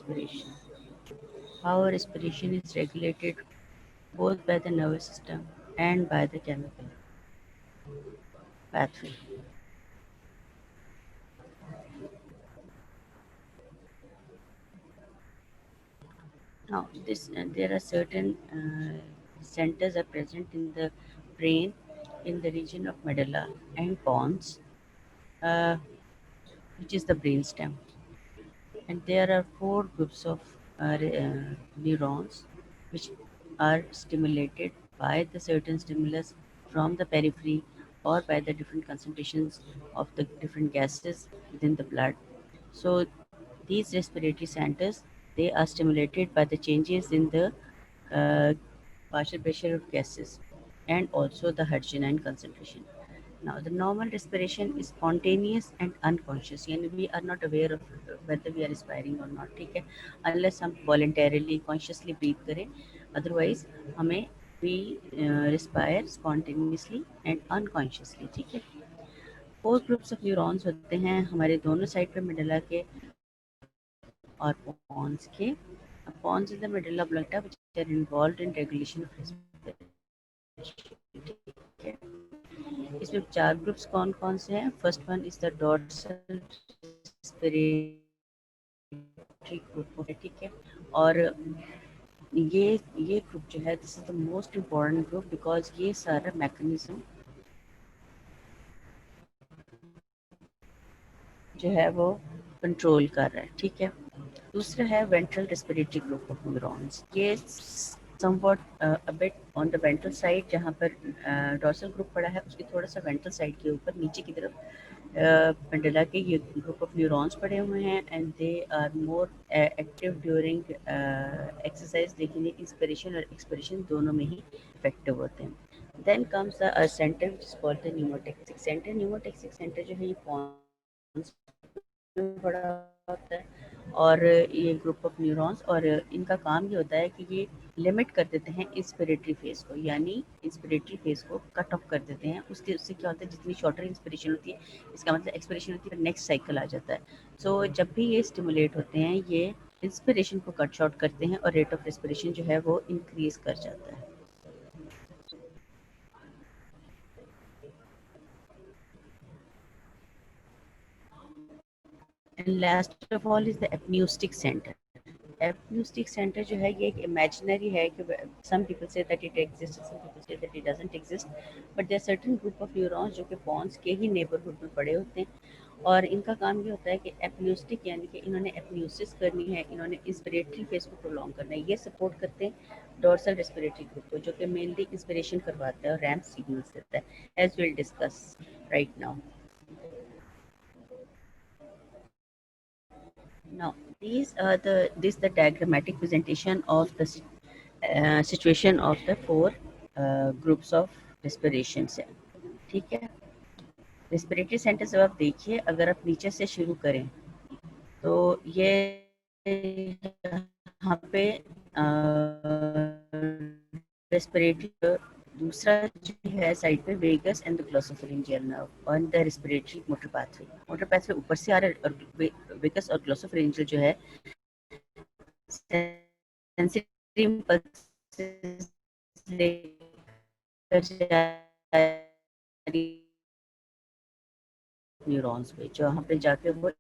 respiration. How respiration is regulated both by the nervous system and by the chemical pathway. Now, there are certain centers are present in the brain, in the region of medulla and pons, uh, which is the brainstem. And there are four groups of neurons which are stimulated by the certain stimulus from the periphery or by the different concentrations of the different gases within the blood. So these respiratory centers, they are stimulated by the changes in the uh, partial pressure of gases and also the hydrogen concentration. Now, the normal respiration is spontaneous and unconscious, यानी we are not aware of whether we are respiring or not, ठीक है, unless हम voluntarily consciously breathe करें, otherwise हमें we respire spontaneously and unconsciously, ठीक है. Four groups of neurons होते हैं हमारे दोनों साइड पे मेडुला के और पॉन्स के. Pons in the medulla oblongata which are involved in regulation of respiration, ठीक है. इसमें चार ग्रुप्स कौन कौन से हैं? First one is the dorsal respiratory group, ठीक है. और ये ग्रुप जो है, this is the most important group because ये सारा मैकेनिज्म जो है वो कंट्रोल कर रहा है, ठीक है. दूसरा है ventral respiratory group of neurons. ये somewhat a bit on the ventral side, जहाँ पर डोर्सल ग्रुप पड़ा है उसके थोड़ा सा वेंट्रल साइड के ऊपर नीचे की तरफ पेंडुला के ये ग्रुप ऑफ न्यूरॉन्स पड़े हुए हैं and they are more active during exercise, लेकिन ये इंस्पिरेशन और एक्सपिरेशन दोनों में ही इफेक्टिव होते हैं. Then comes the centre which is called the pneumotaxic centre. Pneumotaxic centre जो है ये पॉन्स में बड़ा होता है और ये ग्रुप ऑफ न्यूरॉन्स, और इनका काम ये होता है कि ये लिमिट कर देते हैं इंस्पिरेटरी फेज को, यानी इंस्पिरेटरी फेज को कट ऑफ कर देते हैं. उससे क्या होता है, जितनी शॉर्टर इंस्पिरेशन होती है इसका मतलब एक्सपिरेशन होती है, नेक्स्ट साइकिल आ जाता है. सो जब भी ये स्टिमुलेट होते हैं ये इंस्पिरेशन को कट शॉर्ट करते हैं और रेट ऑफ रेस्पिरेशन जो है वो इंक्रीज कर जाता है. And last of all is the apneustic centre. Apneustic centre जो है ये एक इमेजिनरी है कि some people say that it exist, some people say that it doesn't exist, but there certain group of neurons जो कि पॉन्स के ही neighbourhood में पड़े होते हैं और इनका काम ये होता है कि एपन्यूस्टिक यानी कि इन्होंने एपन्यूसिस करनी है, इन्होंने इंस्पिरेटरी फेज को प्रोलॉन्ग करना है. ये सपोर्ट करते हैं डोर्सल रेस्पिरेटरी ग्रुप को जो कि मेनली इंस्पिरेशन करवाता है और रैम्प सिग्नल्स देता है, as will discuss right now. Now, this the diagrammatic presentation of the situation of the four groups of respirations है, ठीक है. रेस्पिरेटरी सेंटर्स जब आप देखिए, अगर आप नीचे से शुरू करें तो ये यहाँ पे रेस्पिरेटरी, दूसरा जो है साइड पे vagus and the glossopharyngeal nerve और द रेस्पिरेटरी मोटर पाथवे ऊपर से आ रहा है और वेगस और ग्लोसोफेरिंजियल जो है सेंसरी इम्पल्सेस लेकर जा रही न्यूरॉन्स पे, जो वहाँ पे जाके वो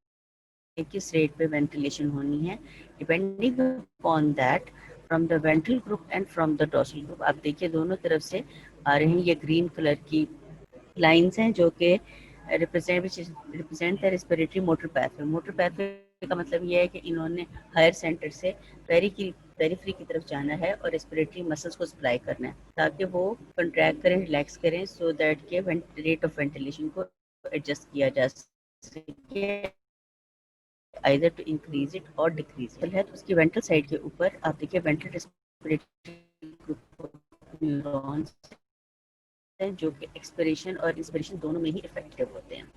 किस रेट पे वेंटिलेशन होनी है, depending upon that from the ventral group and from the dorsal group. आप देखिए दोनों तरफ से आ रहे हैं ये ग्रीन कलर की लाइंस हैं जो कि represent the respiratory motor pathway. Motor pathway का मतलब ये है कि इन्होंने हायर सेंटर से पेरिफेरी की तरफ जाना है और रेस्पिरेटरी मसल्स को सप्लाई करना है ताकि वो कंट्रैक्ट करें, रिलैक्स करें, सो दैट के रेट ऑफ वेंटिलेशन को एडजस्ट किया जा सके, आइदर टू इंक्रीज इट और डिक्रीज इट है. तो उसकी वेंट्रल साइड के ऊपर आप देखिए वेंट्रल रेस्पिरेटरी ग्रुप न्यूरॉन्स हैं जो कि एक्सपिरेशन और इंस्पिरेशन दोनों में ही इफेक्टिव होते हैं.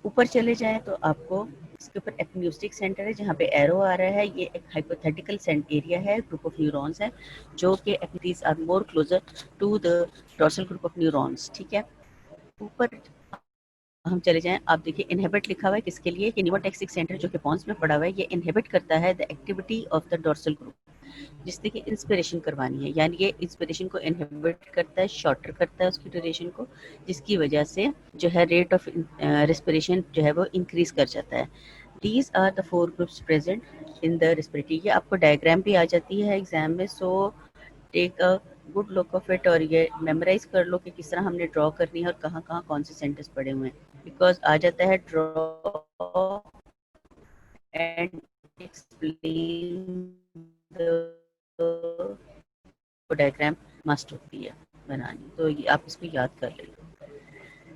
ऊपर चले जाएं तो आपको इसके ऊपर एपन्यूस्टिक सेंटर है जहाँ पे एरो आ रहा है, ये एक हाइपोथेटिकल एरिया है, ग्रुप ऑफ न्यूरॉन्स है जो कि activities are more closer to the dorsal group of neurons, ठीक है. ऊपर हम चले जाएं, आप देखिए इनहिबिट लिखा हुआ है किसके लिए कि न्यूरोटॉक्सिक सेंटर जो कि पॉन्स में पड़ा हुआ है, ये इनहिबिट करता है the activity of the dorsal group, जिससे कि इंस्पिरेशन करवानी है, यानी ये इंस्पिरेशन को इनहिबिट करता है, शॉर्टर करता है उसकी ड्यूरेशन को, जिसकी वजह से जो है रेट ऑफ रेस्पिरेशन जो है वो इंक्रीज कर जाता है। These are the 4 groups present in the respiratory. ये आपको डायग्राम भी आ जाती है एग्जाम में, so take a good look of it और ये मेमोराइज कर लो कि किस तरह हमने ड्रॉ करनी है और कहाँ कहाँ कौन से सेंटेंस पड़े हुए हैं, बिकॉज आ जाता है draw and explain the diagram must होती है बनानी, तो ये आप इसको याद कर लें।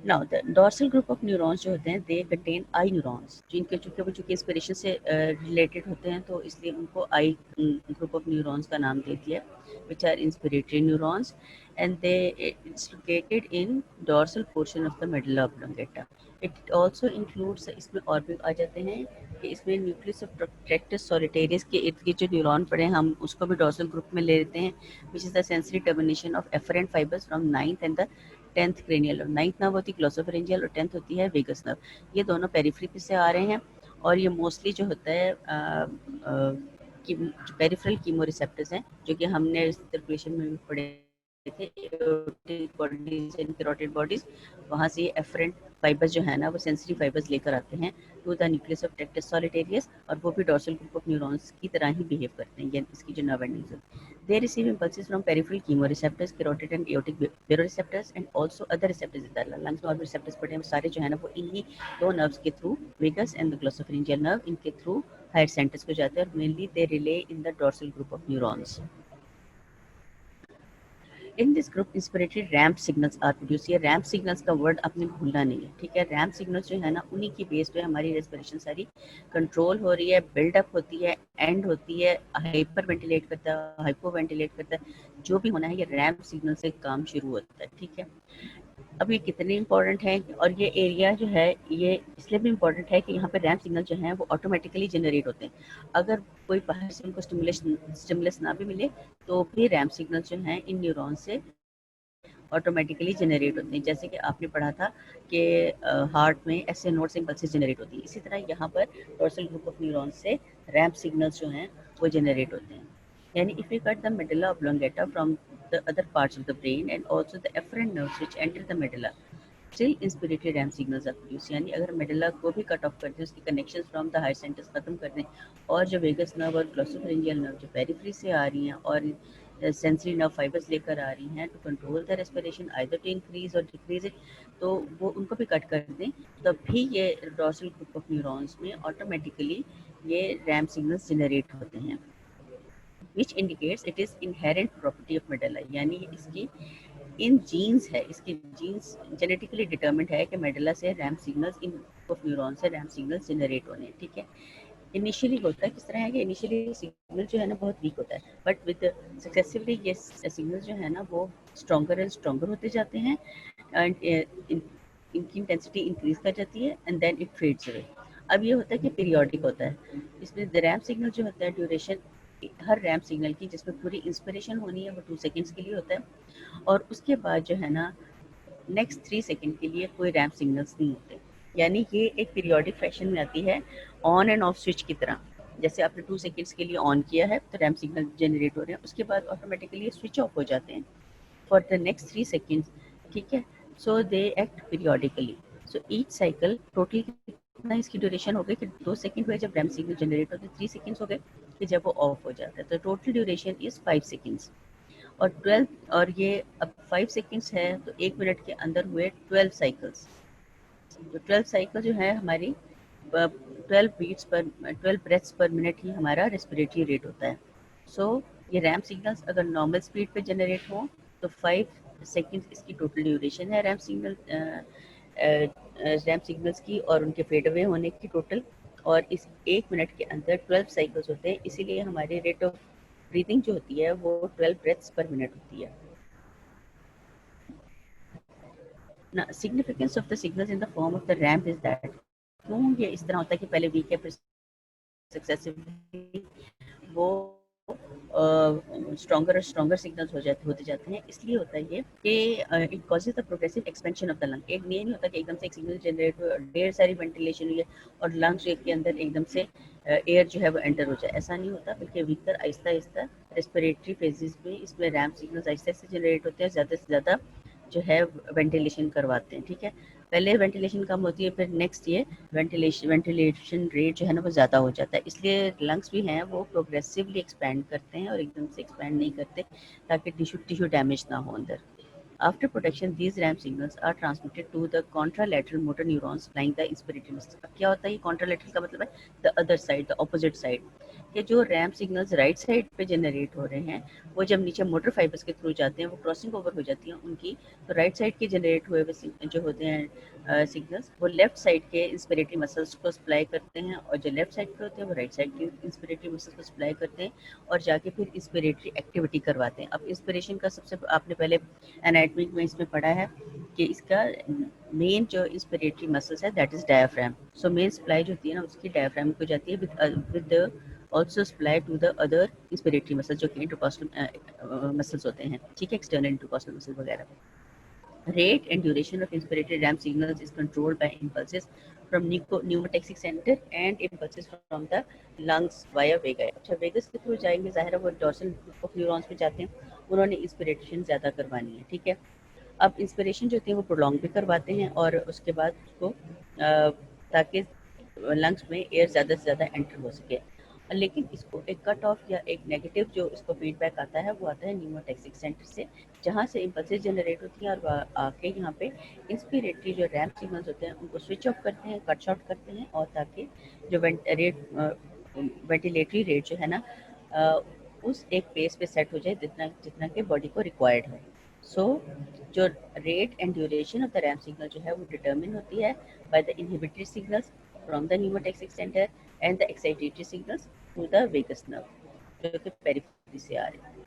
Now the dorsal group of neurons जो होते हैं दे कंटेन आई न्यूरॉन्स, जिनके चूंकि इंस्पिरेशन से रिलेटेड होते हैं तो इसलिए उनको आई ग्रुप ऑफ न्यूरॉन्स का नाम दे दिया, which are inspiratory neurons and they it's located in dorsal portion of the medulla oblongata. It also includes, इसमें और भी आ जाते हैं कि इसमें न्यूक्लियस ऑफ ट्रैक्टस सॉलिटेरियस के इर्द गिर्द जो न्यूरॉन पड़े हैं हम उसको भी डोर्सल ग्रुप में ले लेते हैं, which is the sensory termination of afferent fibres from 9th and the 10th cranial nerve. 9th nerve होती है ग्लोसोफेरेंजियल और 10th होती है वेगस नर्व। ये दोनों पेरिफेरी से आ रहे हैं और ये मोस्टली जो होता है पेरिफेरल कीमो रिसेप्टर्स हैं, जो कि हमने सर्कुलेशन में भी पढ़े थे, बॉडीज एंड कैरोटिड बॉडीज, वहाँ से एफरेंट फाइबर्स जो है ना वो सेंसरी फाइबर्स लेकर आते हैं to the nucleus of tractus solitarius, और वो भी डोर्सल ग्रुप ऑफ न्यूरॉन्स की तरह ही बिहेव करते हैं, ये इसकी जो नर्व एंडिंग्स होती हैं। They receive impulses from peripheral chemoreceptors, carotid and aortic baroreceptors, and also other receptors in the lungs में और भी receptors पड़े हैं, सारे जो है ना वो इन्हीं दो nerves के through, vagus and the glossopharyngeal nerve, इनके through higher centers को जाते हैं और mainly they relay in the dorsal group of neurons. In this group inspiratory ramp signals are produce. ये रैम्प सिग्नल्स का वर्ड आपने भूलना नहीं है, ठीक है। रैम्प सिग्नल्स जो है ना उन्हीं की बेस पे हमारी रेस्पिरेशन सारी कंट्रोल हो रही है, बिल्डअप होती है, एंड होती है, हाइपर वेंटिलेट करता है, हाइपो वेंटिलेट करता है, जो भी होना है ये रैम्प सिग्नल से काम शुरू होता है, ठीक है। अब ये कितने इंपॉर्टेंट है और ये एरिया जो है ये इसलिए भी इम्पोर्टेंट है कि यहाँ पे रैम्प सिग्नल जो है वो ऑटोमेटिकली जनरेट होते हैं। अगर कोई बाहर से उनको स्टिमुलस ना भी मिले तो भी रैम्प सिग्नल जो है इन न्यूरॉन से ऑटोमेटिकली जनरेट होते हैं। जैसे कि आपने पढ़ा था कि हार्ट में ऐसे नोड से इम्पल्सेस जनरेट होती है, इसी तरह यहाँ पर डोर्सल ग्रुप ऑफ न्यूरॉन से रैम्प सिग्नल्स जो हैं वो जनरेट होते हैं। यानी if you cut the medulla oblongata from the other parts of the brain and also the efferent nerves which enter the medulla, still inspiratory RAM signals are produced। यानी अगर medulla को भी कट ऑफ कर दें, उसकी connection from the higher centres खत्म कर दें और जो वेगस नर्व और ग्लोसोफेरेंजियल नर्व जो पेरिफेरी से आ रही हैं और सेंसरी नर्व फाइबर्स लेकर आ रही हैं to control the respiration either to increase और डिक्रीज इट, तो वो उनको भी कट कर दें, तब भी ये डोर्सल ग्रुप ऑफ न्यूरॉन्स में ऑटोमेटिकली ये रैम सिग्नल्स जनरेट होते हैं, which indicates it is inherent property of medulla। यानी इसकी इन जीन्स है, इसकी जीन्स जेनेटिकली डिटर्मिंड है कि मेडुला से RAM signals, in of neuron से रैम सिग्नल्स जनरेट होने, ठीक है। इनिशियली होता है किस तरह है कि इनिशियली सिग्नल जो है ना बहुत वीक होता है, बट विद सक्सेसिवली ये सिग्नल जो है ना वो स्ट्रॉन्गर एंड स्ट्रॉन्गर होते जाते हैं एंड इनकी इंटेंसिटी इंक्रीज कर जाती है and then it fades away. अब ये होता है कि पीरियोडिक होता है, इसमें रैम सिग्नल जो होता है ड्यूरेशन हर रैम सिग्नल की जिसमें पूरी इंस्पिरेशन होनी है वो 2 सेकेंड्स के लिए होता है और उसके बाद जो है ना नेक्स्ट 3 सेकेंड के लिए कोई रैम सिग्नल्स नहीं होते। यानी ये एक पीरियोडिक फैशन में आती है, ऑन एंड ऑफ स्विच की तरह। जैसे आपने 2 सेकेंड्स के लिए ऑन किया है तो रैम सिग्नल जनरेट हो रहे हैं, उसके बाद ऑटोमेटिकली स्विच ऑफ हो जाते हैं फॉर द नेक्स्ट 3 सेकेंड्स, ठीक है। So they act periodically, so each cycle total कितना इसकी ड्यूरेशन हो गई कि 2 सेकेंड हुए जब रैम सिग्नल जनरेट होते हैं, 3 सेकेंड्स हो गए कि जब वो ऑफ हो जाता है, तो टोटल ड्यूरेशन इज 5 सेकेंड्स और 12 और ये अब 5 सेकेंड्स है तो 1 मिनट के अंदर हुए 12 साइकिल्स। तो 12 साइकिल जो है हमारी 12 बीट्स पर 12 ब्रेथ्स पर मिनट ही हमारा रेस्पिरेटरी रेट होता है। सो ये रैम सिग्नल्स अगर नॉर्मल स्पीड पे जनरेट हो तो 5 सेकेंड्स इसकी टोटल ड्यूरेशन है रैम सिग्नल्स की और उनके फेड अवे होने की टोटल, और इस 1 मिनट के अंदर 12 साइकिल्स होते हैं, इसीलिए हमारी रेट ऑफ ब्रीथिंग जो होती है वो 12 ब्रेथ्स पर मिनट होती है। ना significance of the signals in the form of the ramp is that, क्यों ये इस तरह होता है कि पहले वीक है फिर सक्सेसिवली वो स्ट्रॉन्गर और स्ट्रॉन्गर सिग्नल्स होते जाते हैं। इसलिए होता है ये कि it causes the progressive expansion of the lung. एक ये नहीं होता कि एकदम से एक सिग्नल जनरेट हो, ढेर सारी वेंटिलेशन हुई है और लंग्स के अंदर एकदम से एयर जो है वो एंटर हो जाए, ऐसा नहीं होता। बल्कि भीतर आहिस्ता आहिस्ता रेस्पिरेटरी फेजेस में इसमें RAM signals Aahista Aahista generate होते हैं, ज़्यादा से ज़्यादा जो है वेंटिलेशन करवाते हैं, ठीक है। पहले वेंटिलेशन कम होती है, फिर नेक्स्ट ये वेंटिलेशन रेट जो है ना वो ज़्यादा हो जाता है। इसलिए लंग्स भी हैं वो प्रोग्रेसिवली एक्सपैंड करते हैं और एकदम से एक्सपैंड नहीं करते, ताकि टिश्यू टिश्यू डैमेज ना हो अंदर। After protection, these RAM signals are transmitted to the contralateral motor neurons supplying the inspiratory muscle. अब क्या होता है ये contralateral का मतलब है the other side, the opposite side। कि जो रैम सिग्नल्स राइट साइड पे जनरेट हो रहे हैं वो जब नीचे मोटर फाइबर्स के थ्रू जाते हैं, वो क्रॉसिंग ओवर हो जाती हैं उनकी, तो राइट साइड के जनरेट हुए हुए जो होते हैं सिग्नल्स वो लेफ्ट साइड के इंस्पिरेटरी मसल्स को सप्लाई करते हैं, और जो लेफ्ट साइड पे होते हैं वो राइट साइड के इंस्पिरेटरी मसल्स को सप्लाई करते हैं और जाके फिर इंस्पिरेटरी एक्टिविटी करवाते हैं। अब इंस्पिरेशन का सबसे आपने पहले एनाटॉमी में इसमें पढ़ा है कि इसका मेन जो इंस्पिरेटरी मसल्स है that is diaphragm. So main supply जो होती है ना उसकी डायफ्राम को जाती है with also supply to the other inspiratory muscles जो कि intercostal muscles होते हैं, ठीक है, external intercostal muscles वगैरह। Rate and duration of inspiratory RAM signals is controlled by impulses from pneumotaxic center and impulses from the lungs via vagus। अच्छा vagus के through जाएंगे, जाहिर है वो डॉर्सल ग्रुप ऑफ न्यूरॉन्स पे जाते हैं, उन्होंने इंस्पिरेशन ज़्यादा करवानी है, ठीक है। अब इंस्पिरेशन जो होती है वो प्रोलॉन्ग भी करवाते हैं और उसके बाद उसको ताकि लंग्स में एयर ज़्यादा से ज़्यादा एंटर हो सके। लेकिन इसको एक कट ऑफ या एक नेगेटिव जो इसको फीडबैक आता है वो आता है न्यूमोटैक्सिक सेंटर से, जहाँ से इम्पल्सेस जनरेट होती हैं और आके यहाँ पे इंस्पिरेटरी जो रैम सिग्नल्स होते हैं उनको स्विच ऑफ करते हैं, कट शॉर्ट करते हैं, और ताकि जो वेंटिलेटरी रेट जो है ना उस एक पेस पे सेट हो जाए जितना जितना कि बॉडी को रिक्वायर्ड है। सो जो rate and duration of the RAM signal जो है वो डिटर्मिन होती है by the inhibitory signals from the pneumotaxic centre and the excitatory signals to the vagus nerve जो कि पेरिफेरी से आ रहे हैं।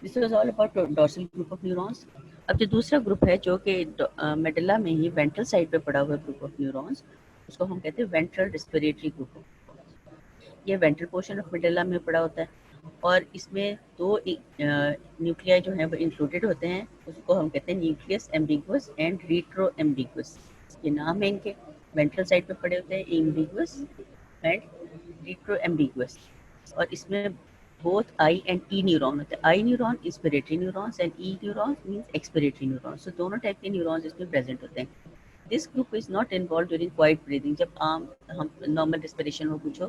This was all about dorsal group of neurons। अब जो दूसरा ग्रुप है जो कि मेडुला में ही वेंट्रल साइड पे पड़ा हुआ ग्रुप ऑफ न्यूरॉन्स, उसको हम कहते हैं वेंट्रल रेस्पिरेटरी ग्रुप। ये वेंट्रल पोर्शन ऑफ मेडुला में पड़ा होता है और इसमें दो न्यूक्लियाई जो है वो इंक्लूडेड होते हैं, उसको हम कहते हैं nucleus ambiguous and retro ambiguous. ये नाम है इनके, वेंट्रल साइड पे पड़े होते हैं एम्बिगुअस एंड रिट्रो एम्बिगुअस, और इसमें both I and E neuron होते हैं। I neuron inspiratory neurons and E neuron means expiratory neurons. सो दोनों टाइप के न्यूरॉन्स इसमें प्रेजेंट होते हैं। This group is not involve during quiet breathing. जब हम नॉर्मल रेस्पिरेशन हो पूछो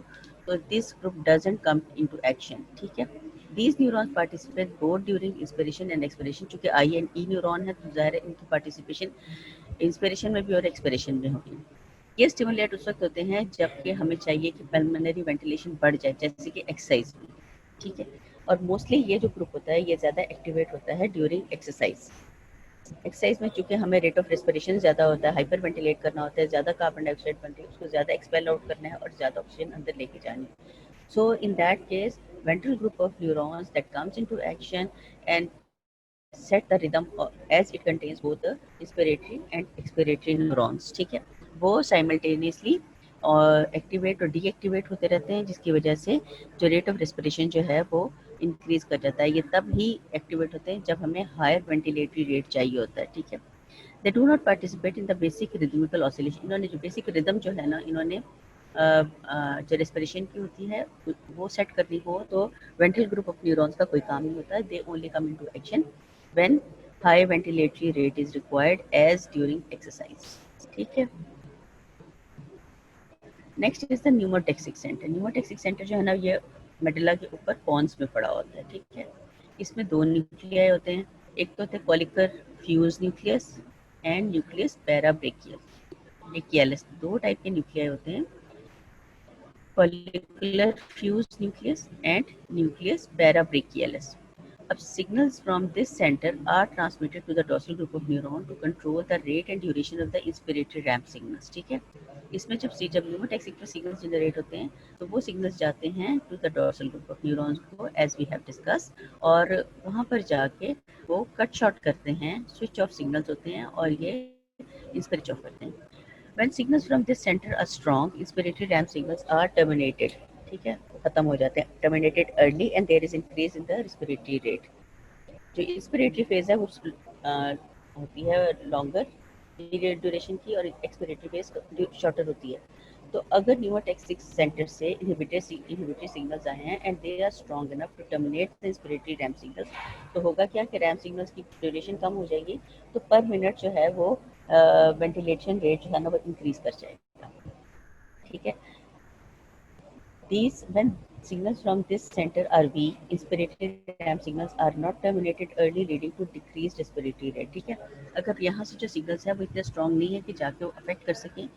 तो this group doesn't come into action, ठीक है। These neurons participate both during inspiration and expiration। चूंकि आई एंड ई न्यूरॉन है तो जाहिर है इनकी पार्टिसिपेशन इंस्पिरेशन में भी और एक्सपिरेशन में होगी। ये स्टिमुलेट उस वक्त होते हैं जबकि हमें चाहिए कि पल्मोनरी वेंटिलेशन बढ़ जाए, जैसे कि एक्सरसाइज में, ठीक है। और मोस्टली ये जो ग्रुप होता है ये ज़्यादा एक्टिवेट होता है ड्यूरिंग एक्सरसाइज। एक्सरसाइज में चूंकि हमें रेट ऑफ रेस्पिरेशन ज़्यादा होता है, हाइपर वेंटिलेट करना होता है, ज़्यादा कार्बन डाइऑक्साइड बनती है, उसको ज़्यादा एक्सपेल आउट करना है और ज़्यादा ऑक्सीजन अंदर लेके जानी है। So in that case ventral group of neurons that comes into action and set the rhythm as it contains both the inspiratory and expiratory neurons, ठीक है। वो simultaneously और एक्टिवेट और डीएक्टिवेट होते रहते हैं, जिसकी वजह से जो रेट ऑफ रेस्पिरेशन जो है वो इंक्रीज कर जाता है। ये तब ही एक्टिवेट होते हैं जब हमें हायर वेंटिलेटरी रेट चाहिए होता है, ठीक है। They do not participate in the basic rhythmical oscillation. इन्होंने जो बेसिक रिदम जो है ना, इन्होंने जो रेस्पिरेशन की होती है वो सेट करनी हो तो वेंट्रल ग्रुप ऑफ न्यूरॉन्स का कोई काम नहीं होता है। They only come into action when high ventilatory rate is required as during exercise, ठीक है। Next is the pneumotaxic centre. Pneumotaxic centre जो है ना ये मेडुला के ऊपर पॉन्स में पड़ा होता है, ठीक है। इसमें दो न्यूक्लियाई होते हैं, एक तो होते हैं कॉलिकर फ्यूज न्यूक्लियस एंड न्यूक्लियस पैराब्रेकियलिस। दो टाइप के न्यूक्लियाई होते हैं, follicular fused nucleus and nucleus parabrachialis। अब signals from this center are transmitted to the dorsal group of neuron to control the rate and duration of the inspiratory RAM signals, ठीक है। इसमें जब pneumotaxic पे signals generate होते हैं तो वो सिग्नल्स जाते हैं to the dorsal group of neurons को एज वी हैव डिस्कस, और वहाँ पर जाके वो कट शॉर्ट करते हैं, स्विच ऑफ सिग्नल्स होते हैं और ये इंस्पिरेट ऑफ करते हैं। When signals from this center are strong, inspiratory RAM signals are terminated, ठीक है। खत्म हो जाते हैं, terminated early and there is increase in the respiratory rate. जो इंस्पिरेटरी फेज है वो होती है लॉन्गर ड्यूरेशन की और एक्सपिरेटरी फेज शॉर्टर होती है। तो अगर न्यूरोटॉक्सिक सेंटर से इनहिबिटरी सिग्नल्स आए हैं and they are strong enough to terminate the inspiratory ramp signals, तो होगा क्या कि रैम सिग्नल्स की ड्यूरेशन कम हो जाएगी, तो पर मिनट जो है वो वेंटिलेशन रेट जो है ना वो इंक्रीज कर जाएगा। ठीक है, these when signals from this center are weak, inspiratory RAM signals are not terminated early, leading to decreased respiratory rate। ठीक है, अगर यहाँ से जो सिग्नल्स है वो इतने स्ट्रॉन्ग नहीं है कि जाके वो अफेक्ट कर सकें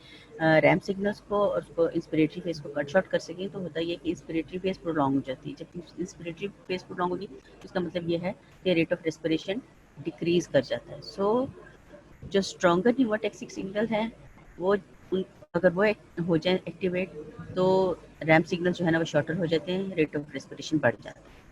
रैम सिग्नल्स को और उसको इंस्पिरेटरी फेज को कट शॉर्ट कर सकें, तो होता है कि इंस्पिरेटरी फेज प्रोलॉन्ग हो जाती है। जब इंस्पिरेटरी फेज प्रोलॉन्ग होगी तो इसका मतलब ये है कि रेट ऑफ रेस्पिरेशन डिक्रीज कर जाता है। सो जो स्ट्रॉन्गर न्यूरोटॉक्सिक सिग्नल हैं वो अगर वो हो जाए एक्टिवेट, तो रैम सिग्नल जो है ना वो शॉर्टर हो जाते हैं, रेट ऑफ रेस्पिरेशन बढ़ जाता है।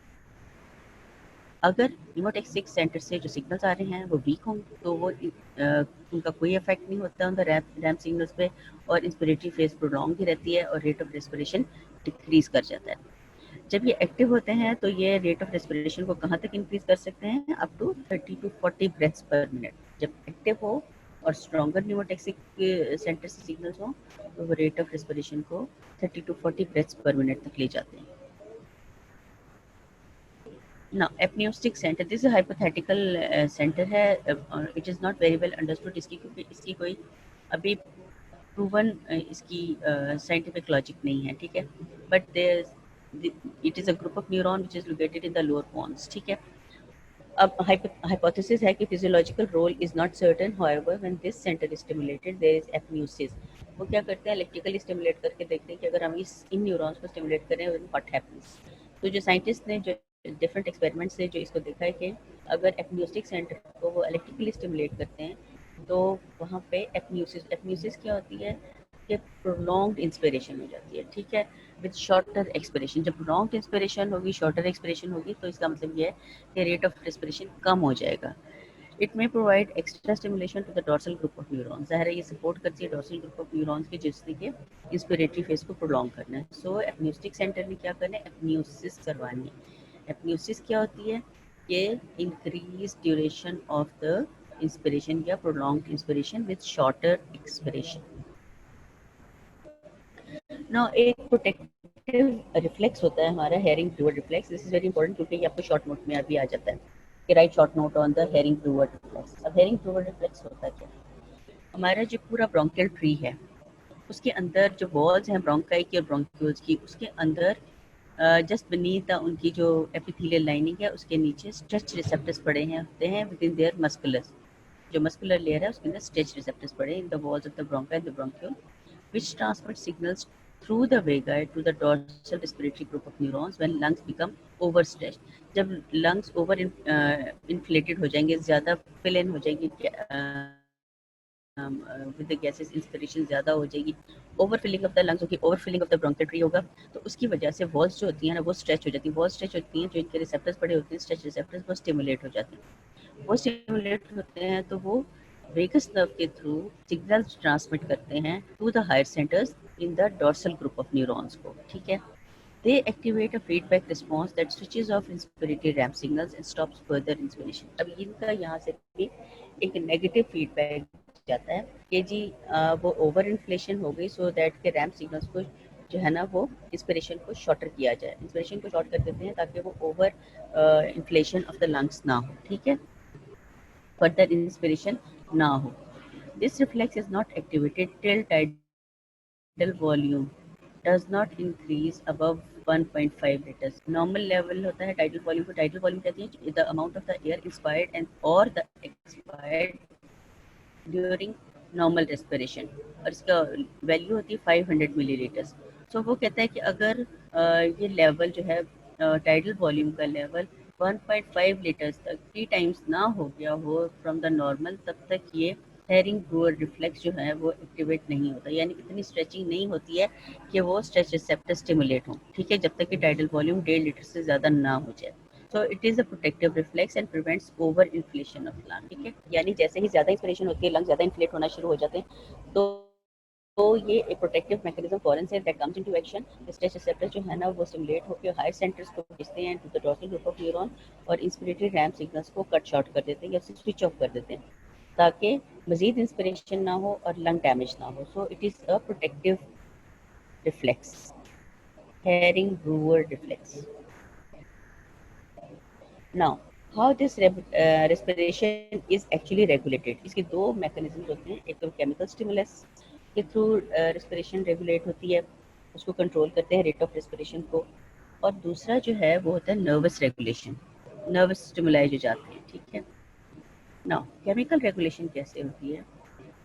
अगर न्यूरोटॉक्सिक सेंटर से जो सिग्नल्स आ रहे हैं वो वीक होंगे तो वो उनका कोई इफेक्ट नहीं होता उनका रैम सिग्नल्स पे, और इंस्पिरेटरी फेज प्रोलॉन्ग ही रहती है और रेट ऑफ रेस्पिरेशन डिक्रीज कर जाता है। जब ये एक्टिव होते हैं तो ये रेट ऑफ रेस्पिरेशन को कहाँ तक इंक्रीज कर सकते हैं, up to 30 to 40 breaths per minute. जब एक्टिव हो और स्ट्रॉन्गर न्यूरोटॉक्सिक सेंटर से सिग्नल्स हो तो वो रेट ऑफ रेस्पिरेशन को 30 to 40 ब्रेथ्स पर मिनट तक ले जाते हैं। Now, apneustic center, this is a hypothetical center है, it is not very well understood, इसकी क्योंकि इसकी कोई अभी प्रूवन इसकी साइंटिफिक लॉजिक नहीं है। ठीक है, but it is a group of neuron which is located in the lower pons. ठीक है, अब हाइपोथेसिस है कि physiological role is not certain, however when this centre is stimulated there is apneusis. वो क्या करते हैं, इलेक्ट्रिकली स्टिमुलेट करके देखते हैं कि अगर हम इन न्यूरॉन्स को स्टिमुलेट करें व्हाट हैपेंस। तो जो साइंटिस्ट ने जो डिफरेंट एक्सपेरिमेंट्स से जो इसको देखा है कि अगर एपन्यूसिक सेंटर को वो इलेक्ट्रिकली स्टिमुलेट करते हैं तो वहाँ पे एपन्यूसिस क्या होती है कि प्रोलॉन्ग्ड इंस्पिरेशन हो जाती है। ठीक है, विद शॉर्टर एक्सपिरेशन। जब प्रोलॉन्ग्ड इंस्पिरेशन होगी, शॉर्टर एक्सपिरेशन होगी, तो इसका मतलब ये है कि रेट ऑफ रेस्पिरेशन कम हो जाएगा। It may provide extra stimulation to the dorsal group of neurons. ज़ाहिर है ये सपोर्ट करती है डोर्सल ग्रुप ऑफ न्यूरॉन्स की, जिससे कि इंस्पिरेटरी फेज को प्रोलॉन्ग करना है। सो एपन्यूस्टिक सेंटर ने क्या करना है, एपन्यूसिस करवानी है। एपन्यूसिस क्या होती है कि increase duration of the inspiration या prolonged inspiration with shorter expiration. ना एक प्रोटेक्टिव रिफ्लेक्स होता है हमारा Hering fluid reflex. This is very important क्योंकि ये आपको शॉर्ट नोट में अभी आ जाता है कि right short note on the hearing fluid reflex. अब हेयरिंग फ्लूइड रिफ्लेक्स होता क्या है, हमारा जो पूरा ब्रोंकियल ट्री है उसके अंदर जो वॉल्स हैं ब्रोंकाई की और ब्रोंक्यूल्स की, उसके अंदर जस्ट बीनीथ उनकी जो एपिथेलियल लाइनिंग है उसके नीचे स्ट्रेच रिसेप्टर्स पड़े हैं होते हैं विद इन देयर मस्कुलस। जो मस्कुलर लेयर है उसके अंदर स्ट्रेच रिसेप्टर्स पड़े in the walls of the ब्रोंका and the bronchiole which transmit signals through the vagus to the dorsal respiratory group of neurons when lungs become overstretched। जब lungs over inflated हो जाएंगे, ज़्यादा fill in हो जाएंगी with the gases, inspiration ज़्यादा हो जाएगी, overfilling of the lungs होगी, overfilling of the bronchial tree होगा, तो उसकी वजह से walls जो होती हैं ना वो stretch हो जाती हैं। walls stretch होती हैं, जो इनके receptors पड़े होते हैं stretch receptors, वो stimulate हो जाते हैं। वो stimulate होते हैं तो वो वेगस नर्व के थ्रू सिग्नल्स ट्रांसमिट करते हैं to the higher centres in the dorsal group of neurons को। ठीक है, they activate a feedback response that switches off inspiratory ramp signals and stops further inspiration. अब इनका यहाँ से भी एक नेगेटिव फीडबैक जाता है कि जी वो ओवर इन्फ्लेशन हो गई, सो दैट के रैम सिग्नल्स को जो है ना वो इंस्पिरेशन को शॉर्टर किया जाए। इंस्पिरेशन को शॉर्ट कर देते हैं ताकि वो over inflation of the lungs ना हो। ठीक है, फर्दर इंस्पिरेशन ना हो। This reflex is not activated till tidal volume does not increase above 1.5 liters। Normal level होता है tidal volume को, tidal volume कहते हैं the amount of the air inspired and or the expired during normal respiration, और इसका value होती है 500 millilitres. सो वो कहता है कि अगर ये लेवल जो है टाइडल वॉल्यूम का लेवल 1.5 लीटर्स तक 3 टाइम्स ना हो गया हो फ्रॉम द नॉर्मल, तब तक ये हेयरिंग फ्लूइड रिफ्लेक्स जो है वो एक्टिवेट नहीं होता, यानी इतनी स्ट्रेचिंग नहीं होती है कि वो स्ट्रेच रिसेप्टर स्टिमुलेट हो। ठीक है, जब तक कि टाइडल वॉल्यूम 1.5 लीटर से ज़्यादा ना हो जाए। So it is a protective reflex and prevents over inflation of lung। ठीक है, यानी जैसे ही ज़्यादा इंस्पिरेशन होती है लंग ज़्यादा इन्फ्लेट होना शुरू हो जाते हैं, तो तो ये एक protective mechanism foreign say that comes into action. Stress receptors जो है ना वो स्टिमुलेट होकर हायर सेंटर्स को भेजते हैं to the dorsal group of neuron और इंस्पिरेटरी रैम सिग्नल्स को कट शॉर्ट कर देते हैं या स्विच ऑफ कर देते हैं ताकि मजीद इंस्पिरेशन ना हो और लंग डैमेज ना हो। So it is a protective reflex, herring Breuer reflex. Now how this respiration is actually regulated. इसके दो मैकेनिज्म होते हैं, एक तो केमिकल स्टिमुलस के थ्रू रेस्पिरेशन रेगुलेट होती है, उसको कंट्रोल करते हैं रेट ऑफ रेस्पिरेशन को, और दूसरा जो है वो होता है नर्वस रेगुलेशन, नर्वस स्टिमुलाई जो जाते हैं, ठीक है। नाउ केमिकल रेगुलेशन कैसे होती है?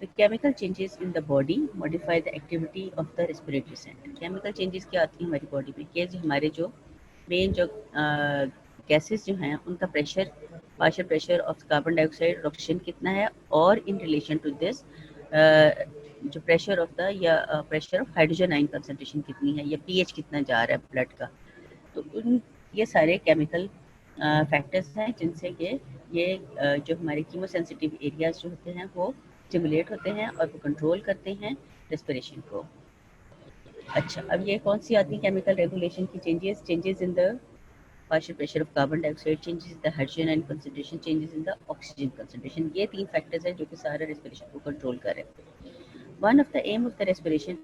The chemical changes in the body modify the activity of the respiratory center. Chemical changes क्या आती हैं हमारी बॉडी में कि जो हमारे जो मेन जो गैसेस जो हैं उनका pressure, partial pressure of carbon dioxide और ऑक्सीजन कितना है, और इन रिलेशन टू दिस जो प्रेशर ऑफ द या pressure of hydrogen ion concentration कितनी है या पीएच कितना जा रहा है ब्लड का। तो उन ये सारे केमिकल फैक्टर्स हैं जिनसे ये जो हमारे कीमोसेंसिटिव एरियाज जो होते हैं वो स्टिमुलेट होते हैं और वो कंट्रोल करते हैं रेस्पिरेशन को। अच्छा, अब ये कौन सी आती है केमिकल रेगुलेशन की changes? Changes in the partial pressure of carbon dioxide, changes in the hydrogen ion concentration, changes in the oxygen concentration। ये तीन फैक्टर्स हैं जो कि सारा रेस्पिरेशन को कंट्रोल कर रहे हैं। One of the aim of the respiration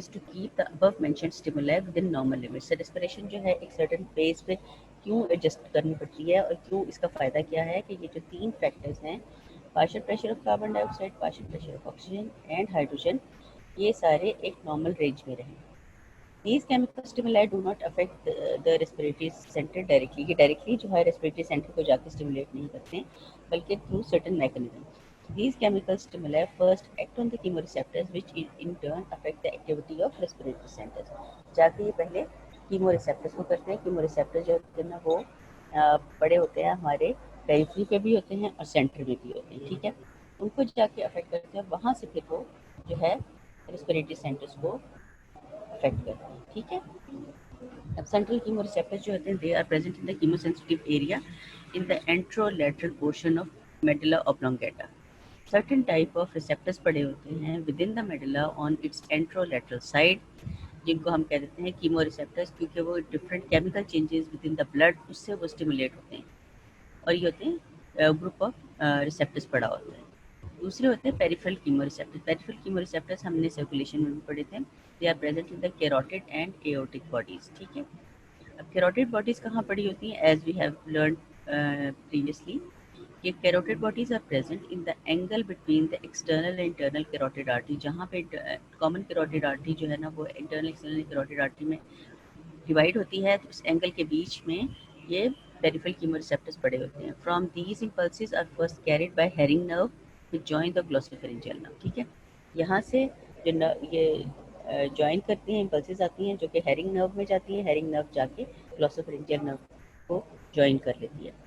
is to keep the above mentioned stimuli within normal limits। Respiration जो है एक सर्टेन पेस पे क्यों एडजस्ट करनी पड़ती है और क्यों, इसका फ़ायदा क्या है कि ये जो तीन फैक्टर्स हैं, partial pressure of carbon dioxide, partial pressure of oxygen and hydrogen, ये सारे एक नॉर्मल रेंज में रहें। These chemical stimuli do not affect the respiratory center directly। ये डायरेक्टली जो है रेस्पिरेटरी सेंटर को जाके स्टिमुलेट नहीं करते बल्कि through certain mechanism. These chemical stimuli first act on the chemoreceptors which in turn affect the activity of respiratory centers। जाके ये पहले कीमोरिसेप्टर्स को करते हैं। कीमोरिसेप्टर्स जो होते हैं ना वो बड़े होते हैं, हमारे पेरिफेरी पे भी होते हैं और सेंटर में भी होते हैं, ठीक है। उनको जाके अफेक्ट करते हैं, वहाँ से फिर वो जो है रेस्पिरेटरी सेंटर्स को अफेक्ट करते हैं, ठीक है। अब सेंट्रल कीमोरिसेप्टर्स जो होते हैं they are present in the chemosensitive area in the anterolateral portion of medulla oblongata. Certain type of receptors पड़े होते हैं within the medulla on its anterolateral side, जिनको हम कह देते हैं कीमोरिसेप्टर्स, क्योंकि वो different chemical changes within the blood उससे वो स्टिमुलेट होते हैं, और ये होते हैं ग्रुप ऑफ रिसेप्टर्स पड़ा होता है। दूसरे होते हैं पेरिफेरल कीमोरिसेप्टर्स। पेरिफेरल कीमोरिसेप्टर्स हमने सर्कुलेशन में भी पढ़े थे। They are present in the carotid and aortic bodies, ठीक है। अब कैरोटिड बॉडीज कहाँ पड़ी होती हैं? As we have learn previously, ये carotid bodies are present in the angle between the external and internal carotid artery. जहाँ पे कॉमन कैरोटिड आर्टरी जो है ना वो इंटरनल एक्सटर्नल कैरोटिड आर्टरी में डिवाइड होती है, तो इस एंगल के बीच में ये पेरिफेरल कीमोरिसेप्टर्स पड़े होते हैं। From these impulses are first carried by Hering nerve which join the glossopharyngeal nerve, ठीक है। यहाँ से जो ये जॉइन करती हैं, इम्पल्सेस आती हैं जो कि हेरिंग नर्व में जाती है, हेरिंग नर्व जाके ग्लोसोफेरिंजियल नर्व को जॉइन कर लेती है।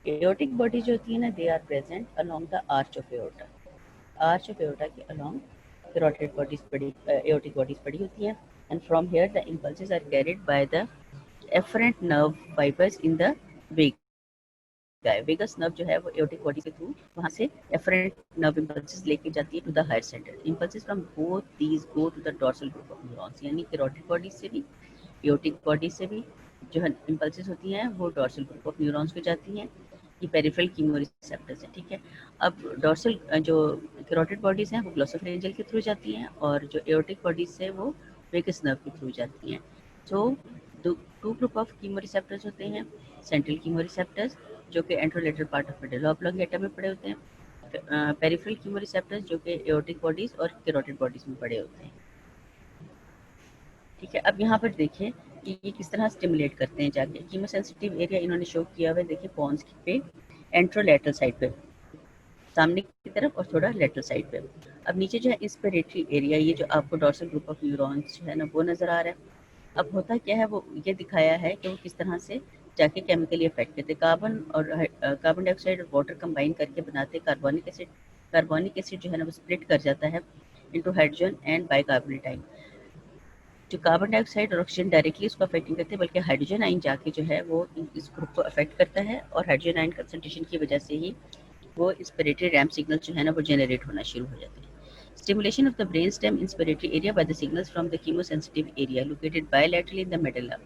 एओर्टिक बॉडी जो होती है ना, they are present along the arch of aorta. Arch of aorta के अलोंग कैरोटिड बॉडीज पड़ी, एओर्टिक बॉडीज पड़ी होती हैं, and from here the impulses are carried by the efferent nerve fibers in the vagus। Vagus nerve जो है वो aortic body के through वहाँ से एफरेंट नर्व इम्पल्सेस लेके जाती है to the higher centre. Impulses from both these go to the dorsal group of neurons, यानी कैरोटिड बॉडी से भी एओर्टिक बॉडी से भी जो है इम्पल्सेस होती हैं वो डोर्सल ग्रुप ऑफ न्यूरॉन्स को जाती हैं। ये पेरिफेरल कीमोरिसेप्टर्स हैं, ठीक है। अब डोर्सल जो कैरोटिड बॉडीज हैं वो ग्लोसोफेरिंजियल के थ्रू जाती हैं, और जो एओर्टिक बॉडीज से वो वेगस नर्व के थ्रू जाती हैं। सो टू ग्रुप ऑफ कीमोरिसेप्टर्स होते हैं, सेंट्रल कीमोरिसेप्टर्स जो कि anterolateral part of medulla oblongata में पड़े होते हैं, पेरिफेरल कीमोरिसेप्टर्स जो कि एओर्टिक बॉडीज और कैरोटिड बॉडीज में पड़े होते हैं, ठीक है। अब यहाँ पर देखिए कि ये किस तरह स्टिमुलेट करते हैं जाके। कीमोसेंसिटिव एरिया इन्होंने शो किया हुआ है, देखिए पॉन्स पे एंट्रोलेटरल साइड पे सामने की तरफ और थोड़ा लेटरल साइड पे। अब नीचे जो है इंस्पिरेटरी एरिया, ये जो आपको डोर्सल ग्रुप ऑफ न्यूरॉन्स जो है ना वो नज़र आ रहा है। अब होता क्या है, वो ये दिखाया है कि वो किस तरह से जाके केमिकली अफेक्ट करते। कार्बन और कार्बन डाइऑक्साइड और वाटर कंबाइन करके बनाते कार्बोनिक एसिड। कार्बोनिक एसिड जो है ना वो स्प्लिट कर जाता है into hydrogen and bicarbonate ion. जो कार्बन डाइऑक्साइड और ऑक्सीजन डायरेक्टली उसको अफेक्ट नहीं करते, बल्कि हाइड्रोजन आयन जाके जो है वो इस ग्रुप को अफेक्ट करता है, और हाइड्रोजन आयन कंसनट्रेशन की वजह से ही वो इंस्पिरेटरी रैम सिग्नल जो है ना वो जनरेट होना शुरू हो जाते हैं। Stimulation of the brainstem inspiratory area by the signals from the chemosensitive area located bilaterally in the medulla,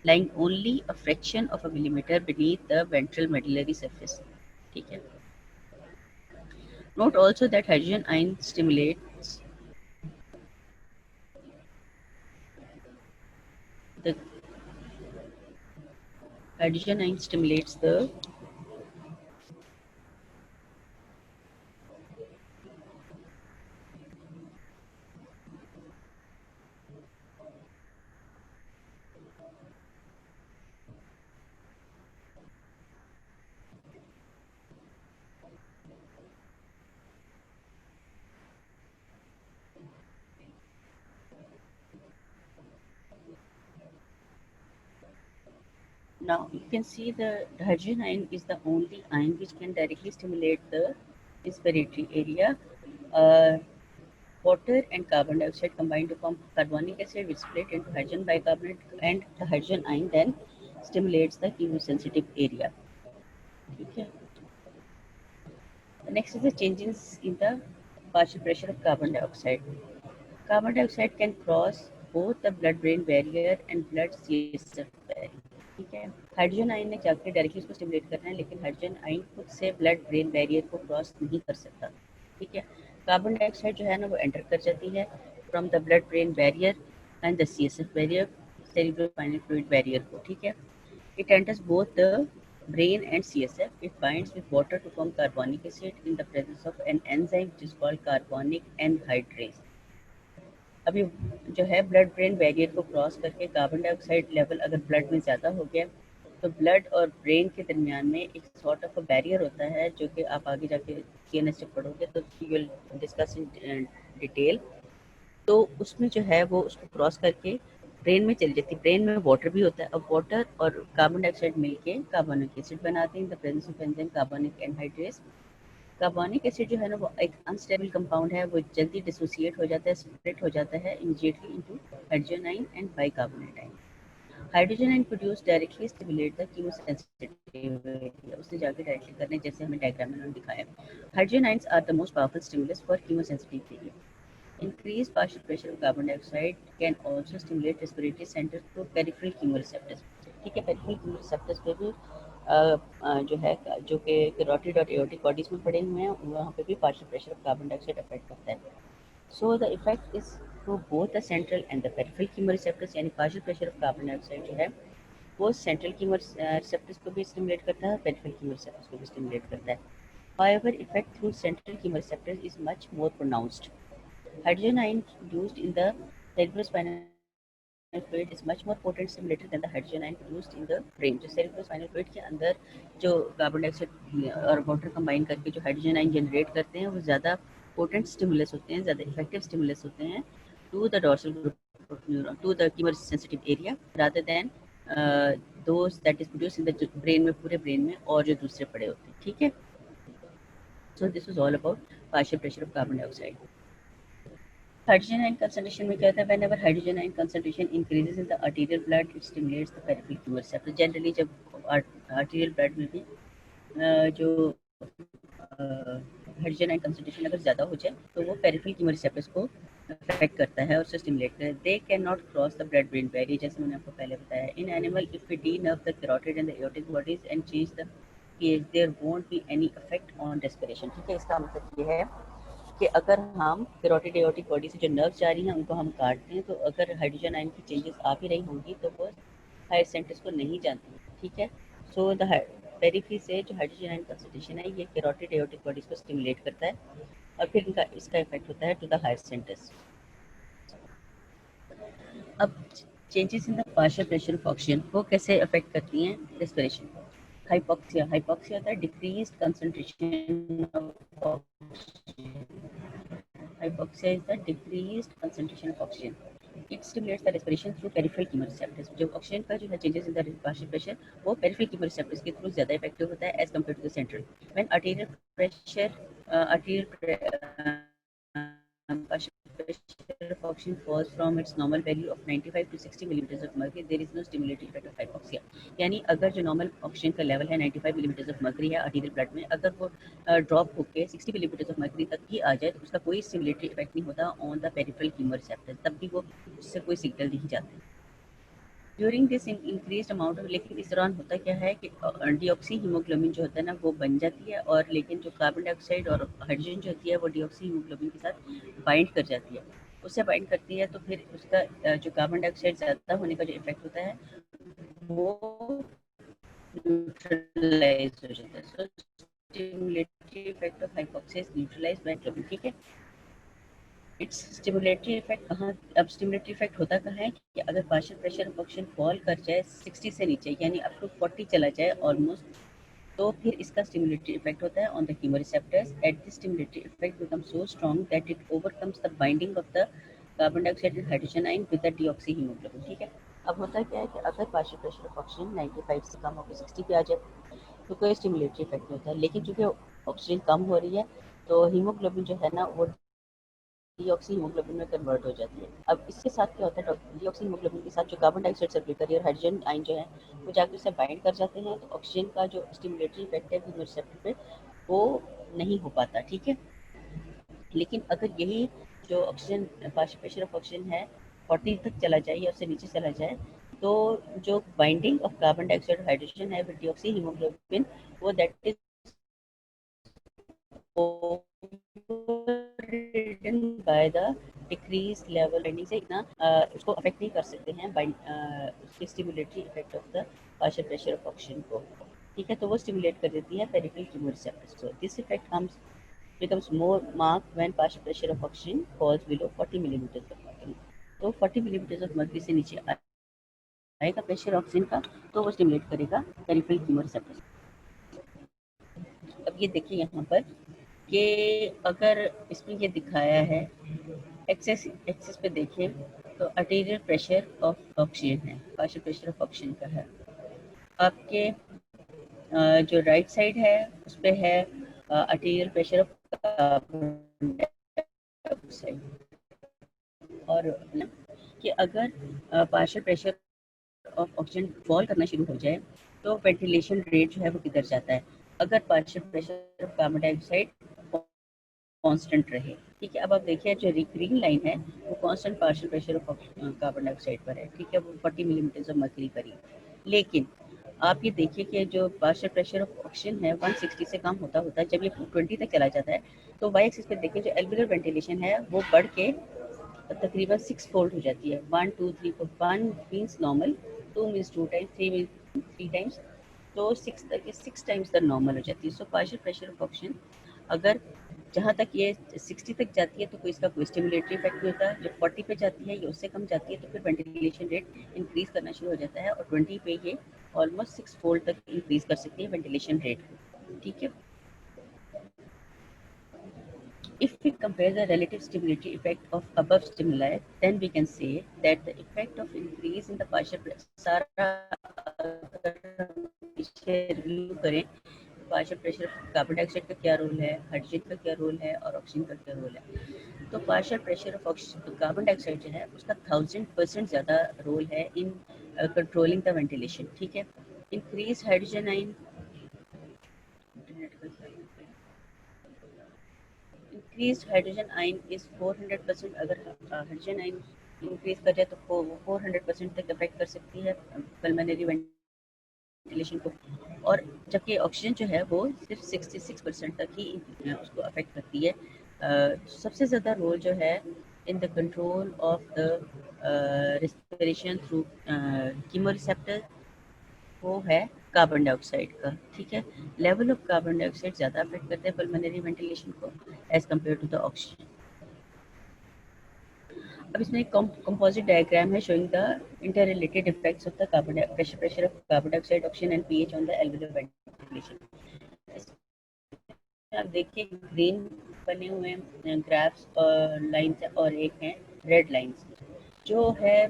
lying only a fraction of a millimeter beneath the ventral medullary surface. ठीक है. Note also that the hydrogen ion stimulates the Now you can see the hydrogen ion is the only ion which can directly stimulate the inspiratory area. Uh, Water and carbon dioxide combine to form carbonic acid, which split into hydrogen bicarbonate, and the hydrogen ion then stimulates the chemosensitive area. Okay. Next is the changes in the partial pressure of carbon dioxide. Carbon dioxide can cross both the blood-brain barrier and blood-CSF barrier. ठीक है. Hydrogen ion ने जाकर directly उसको stimulate करना है, लेकिन hydrogen ion खुद से ब्लड ब्रेन बैरियर को क्रॉस नहीं कर सकता. ठीक है. कार्बन डाइऑक्साइड जो है ना वो एंटर कर जाती है from the blood brain barrier and the CSF barrier, cerebrospinal fluid barrier को. ठीक है. It enters both the brain and CSF. It binds with water to form carbonic acid in the presence of an enzyme which is called carbonic anhydrase. अभी जो है blood brain barrier को cross करके carbon dioxide level अगर blood में ज़्यादा हो गया तो ब्लड और ब्रेन के दरमियान में एक सॉर्ट ऑफ बैरियर होता है, जो कि आप आगे जाके सीएनएस जब पढ़ोगे तो you will discuss in detail. तो उसमें जो है वो उसको क्रॉस करके ब्रेन में चली जाती है. ब्रेन में वाटर भी होता है. अब वाटर और कार्बन डाइऑक्साइड मिलके कार्बोनिक एसिड बनाते हैं in the presence of enzyme carbonic anhydrase. Carbonic acid जो है ना वो एक अनस्टेबल कंपाउंड है, वो जल्दी डिसोसिएट हो जाता है, स्प्लिट हो जाता है immediately into hydrogen ion and bicarbonate ion. Hydrogen ion produce directly stimulate the chemosensitive. उसने जाके डायरेक्टली करने, जैसे हमें डायग्राम में उन्होंने दिखाया. Hydrogen ions are the most powerful stimulus for chemosensitive area. Increased partial pressure of carbon dioxide can also stimulate respiratory centers through peripheral chemoreceptors. ठीक है. peripheral chemoreceptors पे भी जो है जो कि कैरोटिड और एओर्टिक बॉडीज में पड़े हुए हैं, वहाँ पे भी partial pressure of carbon dioxide affect करता है. So the effect is through both the central and the peripheral chemoreceptors. यानी partial pressure of carbon dioxide जो है वो सेंट्रल कीमोरेसेप्टर्स को भी स्टिमुलेट करता है, पेरिफेरल कीमोरेसेप्टर्स को भी स्टिमुलेट करता है. However, effect through central chemoreceptors is much more pronounced. Hydrogen ion used in the cerebrospinal fluid is much more potent stimulator than the hydrogen ion used in the brain. जो cerebrospinal fluid के अंदर जो carbon dioxide और water combine करके जो hydrogen ion generate करते हैं वो ज़्यादा पोटेंट स्टिमुलस होते हैं, ज़्यादा इफेक्टिव स्टिमुलस होते हैं to the dorsal group of neuron, to the chemosensitive area rather than those that is produced in the brain में, पूरे ब्रेन में, और जो दूसरे पड़े होते हैं. ठीक है. So this was all about partial pressure of carbon dioxide. Hydrogen ion concentration में क्या होता है? whenever hydrogen ion concentration increases in the arterial blood, it stimulates the peripheral chemoreceptor. Generally जब arterial blood में भी जो हाइड्रोजन आयन कंसंट्रेशन अगर ज़्यादा हो जाए तो वो पेरिफेरल कीमोरेसेप्टर्स को अफेक्ट करता है और उससे स्टिमुलेट करता है. They can not cross the blood brain barrier, जैसे मैंने आपको पहले बताया. In animal if we denerve the carotid and the aortic bodies and change the pH, there won't be any effect on respiration. ठीक है. इसका मतलब ये है कि अगर हम कैरोटिड एओर्टिक बॉडी से जो नर्व्स जा रही हैं उनको हम काटते हैं, तो अगर हाइड्रोजन आयन की चेंजेस आ भी रही होंगी तो वो हायर सेंटर्स को नहीं जानती. ठीक है. सो द पेरिफेरी से जो हाइड्रोजन आयन कंसंट्रेशन है ये कैरोटिड एओर्टिक बॉडीज को स्टिमुलेट करता है और फिर इसका इफेक्ट होता है टू द हायर सेंटर्स. अब changes in the partial pressure of oxygen वो कैसे अफेक्ट करती हैं रेस्पिरेशन को? हाइपोक्सिया. हाइपोक्सिया होता है decreased concentration of oxygen. Hypoxia is the decreased concentration of oxygen. It stimulates the respiration through peripheral chemoreceptors. जो oxygen का जो है changes in the partial pressure वो पेरिफेरल chemoreceptors के थ्रू ज़्यादा इफेक्टिव होता है as compare to the central. When arterial pressure of oxygen falls from its normal value of 95 to 60 millimeters of mercury, there is no stimulatory effect of hypoxia. यानी अगर जो normal oxygen का level है 95 millimetre of mercury है arterial blood में, अगर वो drop होकर 60 मिलीमीटर ऑफ मर्करी तक ही आ जाए तो उसका कोई स्टिमुलेटरी इफेक्ट नहीं होता ऑन द पेरिफेरल कीमोरिसेप्टर, तब भी वो उससे कोई सिग्नल नहीं जाते during this increase amount of. लेकिन इस दौरान होता क्या है कि डीऑक्सी हीमोग्लोबिन जो होता है ना वो बन जाती है, और लेकिन जो कार्बन डाइऑक्साइड और हाइड्रोजन जो होती है वो डीऑक्सी हीमोग्लोबिन के साथ बाइंड कर जाती है, उससे बाइंड करती है, तो फिर उसका जो कार्बन डाइऑक्साइड ज़्यादा होने का जो इफेक्ट होता है वो न्यूट्रलाइज हो जाता है। So stimulatory effect of hypoxia is neutralized by globin. ठीक है, इट्स स्टिमुलेटरी इफेक्ट कहाँ, अब स्टिमुलेटरी इफेक्ट होता कहाँ है कि अगर partial pressure of oxygen fall कर जाए 60 से नीचे, यानी अप टू 40 चला जाए ऑलमोस्ट, तो फिर इसका स्टिमुलेटरी इफेक्ट होता है on the chemoreceptors. At this stimulatory effect become so strong that it overcomes the binding of the carbon dioxide and hydrogen ion with the deoxy haemoglobin. ठीक है, अब होता क्या है कि अगर पार्शियल प्रेशर ऑफ ऑक्सीजन 95 से कम होकर 60 पे आ जाए तो कोई स्टिमुलेटरी इफेक्ट नहीं होता, लेकिन चूंकि ऑक्सीजन कम हो रही है तो हीमोग्लोबिन जो है ना वो डीऑक्सी हीमोग्लोबिन में कन्वर्ट हो जाती है। अब इसके साथ क्या होता है, डीऑक्सी हीमोग्लोबिन के साथ जो कार्बन डाइऑक्साइड सर्कुलेट कर रही है और हाइड्रोजन आयन जो है वो जाकर उससे बाइंड कर जाते हैं, तो ऑक्सीजन का जो स्टिमुलेटरी इफेक्ट है कीमोरिसेप्टर पे वो नहीं हो पाता। ठीक है, लेकिन अगर यही जो oxygen partial pressure of oxygen है 40 तक चला जाए या उससे नीचे चला जाए, तो जो बाइंडिंग ऑफ कार्बन डाइऑक्साइड और हाइड्रोजन है विद डीऑक्सी हीमोग्लोबिन वो that is overridden by the decreased level binding से इतना उसको अफेक्ट नहीं कर सकते हैं उसके stimulatory effect of the partial pressure of oxygen को। ठीक है, तो वो स्टिमुलेट कर देती है peripheral chemoreceptors. So this effect becomes more marked when partial pressure of oxygen falls below 40 millimeters of mercury। तो 40 millimeters of mercury से नीचे आएगा प्रेशर ऑक्सीजन का, तो वो स्टिमुलेट करेगा पेरिफेरल कीमोरिसेप्टर्स। अब ये देखिए यहाँ पर कि अगर इसमें ये दिखाया है एक्सेस पे देखिए तो आर्टीरियल प्रेशर ऑफ ऑक्सीजन है, पार्शियल प्रेशर ऑफ ऑक्सीजन का है। आपके जो राइट साइड है उस पे है arterial pressure of carbon dioxide, और कि अगर partial pressure of oxygen fall करना शुरू हो जाए तो वेंटिलेशन रेट जो है वो किधर जाता है, अगर partial pressure of carbon dioxide constant रहे। ठीक है, अब आप देखिए जो ग्रीन लाइन है वो constant partial pressure of carbon dioxide पर है। ठीक है, वो 40 मिलीमीटर ऑफ मर्करी पर ही, लेकिन आप ये देखिए कि जो पार्शियल प्रेशर ऑफ ऑक्सीजन है 160 से कम होता होता है, जब ये 20 तक चला जाता है तो वाई एक्सिस पे देखिए जो एल्वियुलर वेंटिलेशन है वो बढ़ के तकरीबन 6 फोल्ड हो जाती है। 1 2 3 4, 1 means normal, 2 means 2 times, 3 means 3 times, तो 6 टाइम्स द नॉर्मल हो जाती है। So partial pressure of oxygen अगर जहाँ तक ये 60 तक जाती है तो कोई इसका कोई स्टिमुलेटरी इफेक्ट नहीं होता, जब 40 पे जाती है या उससे कम जाती है तो फिर वेंटिलेशन रेट इंक्रीज करना शुरू हो जाता है, और 20 पे ये ऑलमोस्ट 6 फोल्ड तक इंक्रीज कर सकती है वेंटिलेशन रेट को। ठीक है, if we compare the relative stimulatory effect of above stimuli, then we can say that the effect of increase in the partial सारा रिव्यू करें पार्शियल प्रेशर कार्बन डाइऑक्साइड का क्या रोल है, हाइड्रोजन का क्या रोल है और ऑक्सीजन का क्या रोल है, तो partial pressure of oxygen carbon dioxide जो है उसका 1000% ज़्यादा रोल है इन कंट्रोलिंग द वेंटिलेशन। ठीक है, इंक्रीज हाइड्रोजन आइन इंक्रीज हाइड्रोजन आइन इज 400%। अगर हाइड्रोजन आइन इंक्रीज कर जाए तो 400% तक अफेक्ट कर सकती है पल्मोनरी वेंटिलेशन को, और जबकि ऑक्सीजन जो है वो सिर्फ 66% तक ही उसको अफेक्ट करती है। सबसे ज़्यादा रोल जो है in the control of the respiration through chemoreceptor वो है कार्बन डाइऑक्साइड का। ठीक है, लेवल ऑफ कार्बन डाइऑक्साइड ज़्यादा अफेक्ट करते हैं पल्मोनरी वेंटिलेशन को as compare to the oxygen. अब इसमें एक कंपोजिट डायग्राम है showing the interrelated effects of the carbon pressure of carbon dioxide, oxygen and pH on the alveolar ventilation. आप देखिए ग्रीन बने हुए ग्राफ्स लाइंस और एक है रेड लाइंस, जो है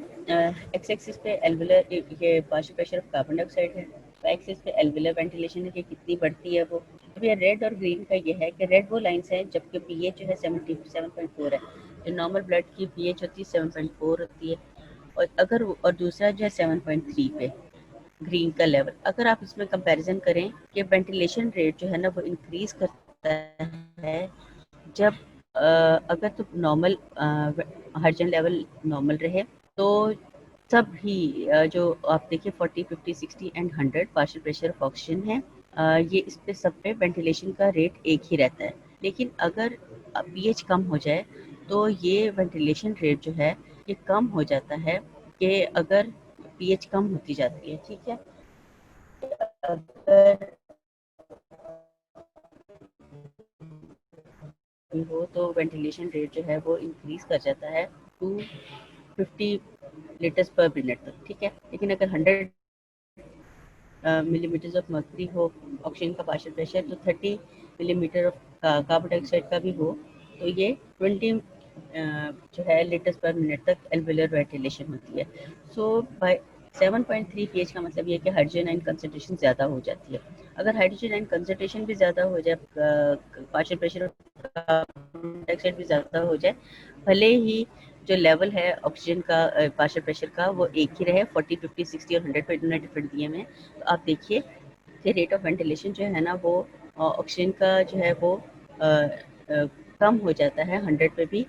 एक्स एक्सिस पे एल्वियोलर ये partial pressure of carbon dioxide है, वाई एक्सिस पे एल्वियोलर वेंटिलेशन है कि कितनी बढ़ती है वो। अब ये रेड और ग्रीन का ये है कि रेड वो लाइंस है जबकि पीएच जो है 77.4 है, नॉर्मल ब्लड की पीएच होती है 7.4 होती है, और दूसरा जो है 7.3 पे ग्रीन का लेवल। अगर आप इसमें कंपैरिजन करें कि वेंटिलेशन रेट जो है ना वो इंक्रीज करता है जब अगर तो नॉर्मल हाइड्रोजन लेवल नॉर्मल रहे, तो सब ही जो आप देखिए 40, 50, 60 and 100 partial pressure of oxygen है, ये इस पे सब पे वेंटिलेशन का रेट एक ही रहता है। लेकिन अगर पीएच कम हो जाए तो ये वेंटिलेशन रेट जो है ये कम हो जाता है, कि अगर पीएच कम होती जाती है, ठीक है। अगर हो तो वेंटिलेशन रेट जो है वो इंक्रीज कर जाता है 250 लीटर्स पर मिनट तक, ठीक है। लेकिन अगर 100 मिलीमीटर ऑफ मर्करी हो ऑक्सीजन का पार्शियल प्रेशर, तो 30 मिलीमीटर ऑफ कार्बन डाइऑक्साइड का भी हो, तो ये 20 जो है लीटर्स पर मिनट तक एल्वेलर वेंटिलेशन होती है। सो बाय 7.3 पीएच का मतलब ये है कि हाइड्रोजन आयन कंसंट्रेशन ज़्यादा हो जाती है। अगर हाइड्रोजन आयन कंसंट्रेशन भी ज़्यादा हो जाए, पार्शियल प्रेशर और कार्बन डाइऑक्साइड भी ज़्यादा हो जाए, भले ही जो लेवल है ऑक्सीजन का पार्शियल प्रेशर का वो एक ही रहे, 40, 50, 60 और 100 पर इन्होंने डिफरेंट दिए में, तो आप देखिए कि रेट ऑफ वेंटिलेशन जो है ना वो ऑक्सीजन का जो है वो अ, अ, कम हो जाता है, 100 पे भी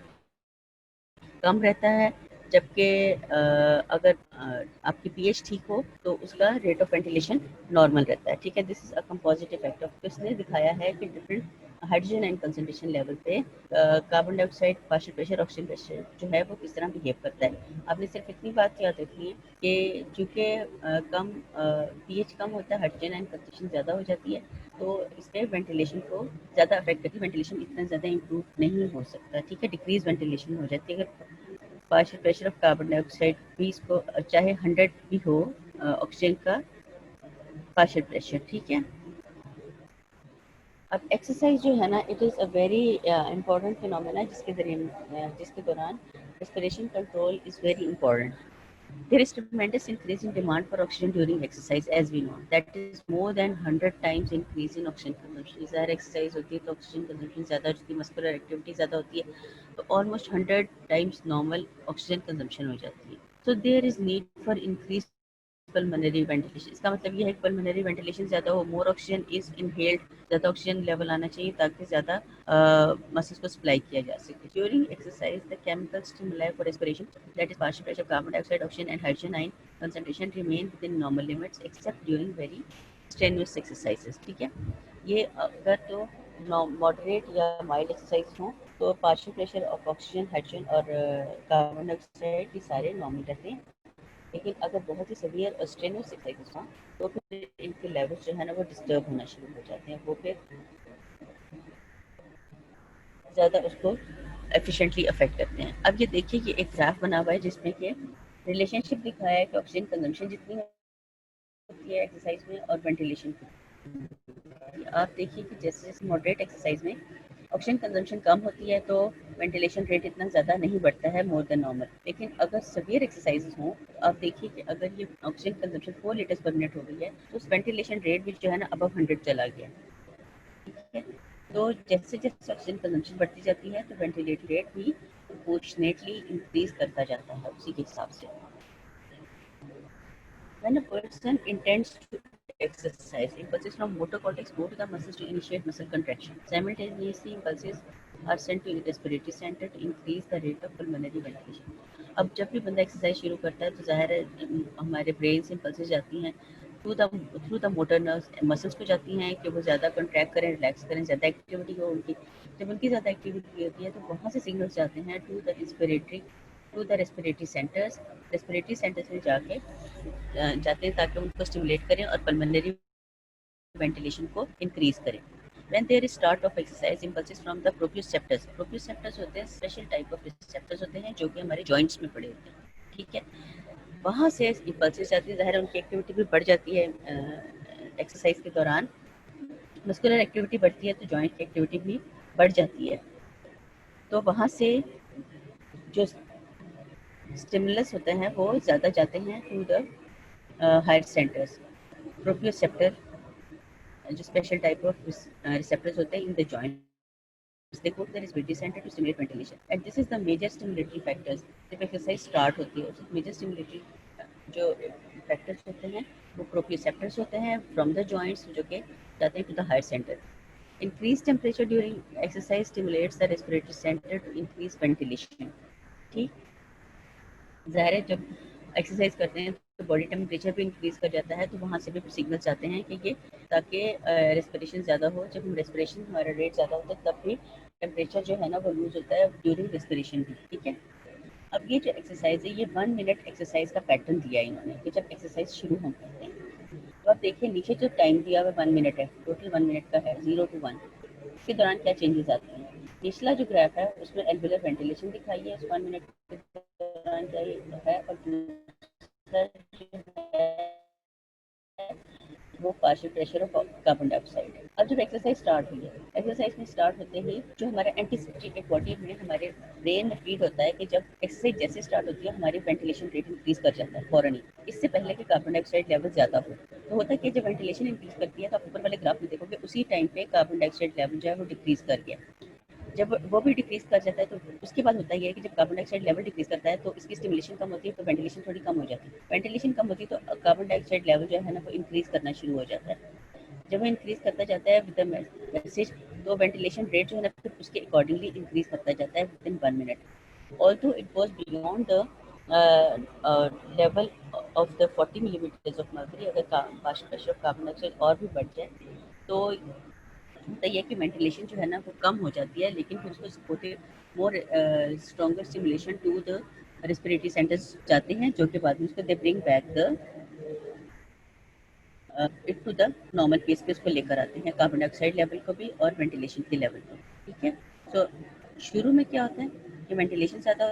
कम रहता है। जबकि अगर आपकी पीएच ठीक हो तो उसका रेट ऑफ वेंटिलेशन नॉर्मल रहता है, ठीक है। This is a composite effect of, तो इसने दिखाया है कि different hydrogen and concentration level पे carbon dioxide, partial pressure, oxygen pressure जो है वो किस तरह बिहेव करता है। आपने सिर्फ इतनी बात याद रखनी है कि चूँकि कम पीएच कम होता है, हाइड्रोजन एंड कंसंट्रेशन ज़्यादा हो जाती है, तो इससे वेंटिलेशन को ज़्यादा अफेक्ट करती है। वेंटिलेशन इतना ज़्यादा इंप्रूव नहीं हो सकता, ठीक है, डिक्रीज वेंटिलेशन हो जाती है। अगर partial pressure of carbon dioxide भी इसको चाहे 100 भी हो ऑक्सीजन का पार्शियल प्रेशर, ठीक है। अब एक्सरसाइज जो है ना, it is a very important phenomena जिसके जरिए जिसके दौरान respiration control is very important. There is tremendous increase in demand for oxygen during exercise, as we know. That is more than 100 times increase in oxygen consumption. ज़्यादा exercise होती है तो oxygen consumption ज़्यादा होती है, मस्कुलर एक्टिविटी ज़्यादा होती है, तो almost 100 times normal oxygen consumption हो जाती है। So there is need for increase pulmonary ventilation. इसका मतलब ये है कि पल्मोनरी वेंटिलेशन ज़्यादा हो, मोर ऑक्सीजन इज इनहेल्ड, ज़्यादा ऑक्सीजन लेवल आना चाहिए ताकि ज़्यादा मसल्स को सप्लाई किया जा सके। During exercise the chemical stimuli for respiration, that is partial pressure, carbon dioxide, oxygen and hydrogen ion concentration remain with in normal limits accept during very strenuous exercises, ठीक है। ये अगर तो मॉडरेट या माइल्ड एक्सरसाइज हो तो partial pressure of oxygen, hydrogen और carbon dioxide ये सारे नॉर्मल रहते हैं। लेकिन अगर बहुत ही सीवियर और स्ट्रेनुअस एक्सरसाइज हो तो फिर इनके लेवल्स जो है ना वो डिस्टर्ब होना शुरू हो जाते हैं, वो फिर ज़्यादा उसको एफिशिएंटली अफेक्ट करते हैं। अब ये देखिए, ये एक ग्राफ बना हुआ है जिसमें कि रिलेशनशिप दिखाया है कि ऑक्सीजन कंजम्पशन जितनी होती है एक्सरसाइज में और वेंटिलेशन की। आप देखिए कि जैसे जैसे मॉडरेट एक्सरसाइज में ऑक्सीजन कंजम्पशन कम होती है तो वेंटिलेशन रेट इतना ज़्यादा नहीं बढ़ता है, मोर देन नॉर्मल। लेकिन अगर सीवियर एक्सरसाइजेज हों तो आप देखिए कि अगर ये ऑक्सीजन कंजम्पशन 4 लीटर्स पर मिनट हो गई है तो उस वेंटिलेशन रेट भी जो है ना अबव 100 चला गया, ठीक है। तो जैसे जैसे ऑक्सीजन कंजम्पशन बढ़ती जाती है तो वेंटिलेशन रेट भी प्रोपोर्शनेटली इंक्रीज करता जाता है उसी के हिसाब से। When a person intends to exercise, impulses from motor cortex go to the muscles to initiate muscle contraction. Simultaneously, impulses are sent to the respiratory center to increase the rate of pulmonary ventilation. अब जब भी बंदा exercise शुरू करता है तो ज़ाहिर है हमारे ब्रेन से impulses जाती हैं through the motor nerves, muscles को जाती हैं कि वो ज़्यादा कंट्रैक्ट करें, रिलैक्स करें, ज़्यादा एक्टिविटी हो उनकी। जब उनकी ज़्यादा एक्टिविटी होती है तो वहाँ से सिग्नल्स जाते हैं to the respiratory centres. Respiratory centres में जाते हैं ताकि उनको स्टिमुलेट करें और पल्मोनरी वेंटिलेशन को इंक्रीज करें। When there is start of exercise, impulses from the proprioceptors, proprioceptors होते हैं स्पेशल टाइप ऑफ रिसेप्टर्स होते हैं जो कि हमारे जॉइंट्स में पड़े होते हैं, ठीक है। वहाँ से impulses जाती है, ज़ाहिर है उनकी एक्टिविटी भी बढ़ जाती है एक्सरसाइज के दौरान। मस्कुलर एक्टिविटी बढ़ती है तो जॉइंट की एक्टिविटी भी बढ़ जाती है। तो वहाँ से जो स्टिमुलस होते हैं वो ज़्यादा जाते हैं to the higher centres. Proprioceptor जो स्पेशल टाइप ऑफ रिसेप्टर्स होते हैं in the joints they go to the respiratory center to stimulate ventilation. And this is the major stimulatory factors. जब एक्सरसाइज स्टार्ट होती है उसमें मेजर स्टिमुलेटरी जो factors होते हैं वो प्रोप्रियोसेप्टर्स होते हैं फ्रॉम द जॉइंट्स जो कि जाते हैं to the higher centre. Increased temperature during exercise stimulates the respiratory center to increase ventilation. ठीक, ज़ाहिर है जब एक्सरसाइज करते हैं तो बॉडी टेम्परेचर भी इंक्रीज कर जाता है, तो वहाँ से भी सिग्नल्स आते हैं कि ये ताकि रेस्पिरेशन ज़्यादा हो. जब हम रेस्पिरेशन हमारा रेट ज़्यादा होता है तब भी टेम्परेचर जो है ना वो लूज होता है ड्यूरिंग रेस्पिरेशन भी. ठीक है, अब ये जो एक्सरसाइज है ये 1 मिनट एक्सरसाइज का पैटर्न दिया है इन्होंने कि जब एक्सरसाइज शुरू हम करते हैं तो आप देखिए नीचे जो टाइम दिया हुआ 1 मिनट है, टोटल 1 मिनट का है 0 to 1. इसके दौरान क्या चेंजेस आते हैं. निचला जो ग्राफ है उसमें एल्वेलर वेंटिलेशन दिखाई है उस 1 मिनट के दौरान क्या है, और दूसरा जो है वो partial pressure of carbon dioxide है. अब जब एक्सरसाइज स्टार्ट हुई है, एक्सरसाइज में स्टार्ट होते ही जो हमारा एंटीसिपेटरी बॉडी में हमारे ब्रेन में फीड होता है कि जब एक्सरसाइज जैसे स्टार्ट होती है हमारी वेंटिलेशन रेट इंक्रीज कर जाता है फौरन ही, इससे पहले कि कार्बन डाइऑक्साइड लेवल ज़्यादा हो. तो होता है कि जब वेंटिलेशन इंक्रीज करती है तो आप ऊपर वाले ग्राफ में देखोगे उसी टाइम पे कार्बन डाइऑक्साइड लेवल जो है वो डिक्रीज कर गया. जब वो भी डिक्रीज कर जाता है तो उसके बाद होता है कि जब कार्बन डाइऑक्साइड लेवल डिक्रीज करता है तो इसकी स्टिमुलेशन कम होती है तो वेंटिलेशन थोड़ी कम हो जाती है. वेंटिलेशन कम होती है तो कार्बन डाइऑक्साइड लेवल जो है ना वो इंक्रीज करना शुरू हो जाता है. जब वो इंक्रीज करता जाता है विद मैसेज तो वेंटिलेशन रेट जो है ना फिर उसके अकॉर्डिंगली इंक्रीज करता जाता है within 1 minute. Although it was beyond the level of the 40 millimetre of mercury. अगर partial pressure of carbon dioxide और भी बढ़ जाए तो होता है कि वेंटिलेशन जो है ना वो कम हो जाती है, लेकिन फिर उसको supportive more stronger stimulation to the respiratory centres जाते हैं जो कि बाद में उसको they bring back the it to the normal pace पे उसको लेकर आते हैं कार्बन डाइऑक्साइड लेवल को भी और वेंटिलेशन के लेवल को. ठीक है, तो शुरू में क्या होता है कि वेंटिलेशन ज़्यादा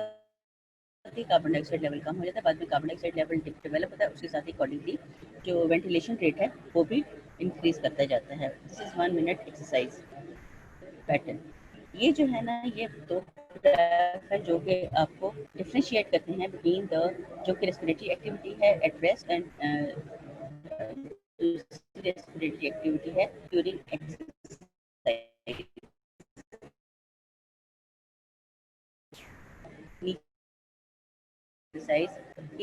होती है, कार्बन डाइऑक्साइड लेवल कम हो जाता है, बाद में कार्बन डाइऑक्साइड लेवल डेवलप होता है, उसके साथ अकॉर्डिंगली जो वेंटिलेशन रेट है वो भी इंक्रीज करता जाता है. This is 1 minute exercise pattern. ये जो है ना ये दो ग्राफ है जो कि आपको डिफ्रेंशिएट करते हैं बिटवीन द जो कि रेस्पिरेटरी एक्टिविटी है at rest and respiratory activity है during exercise. Exercise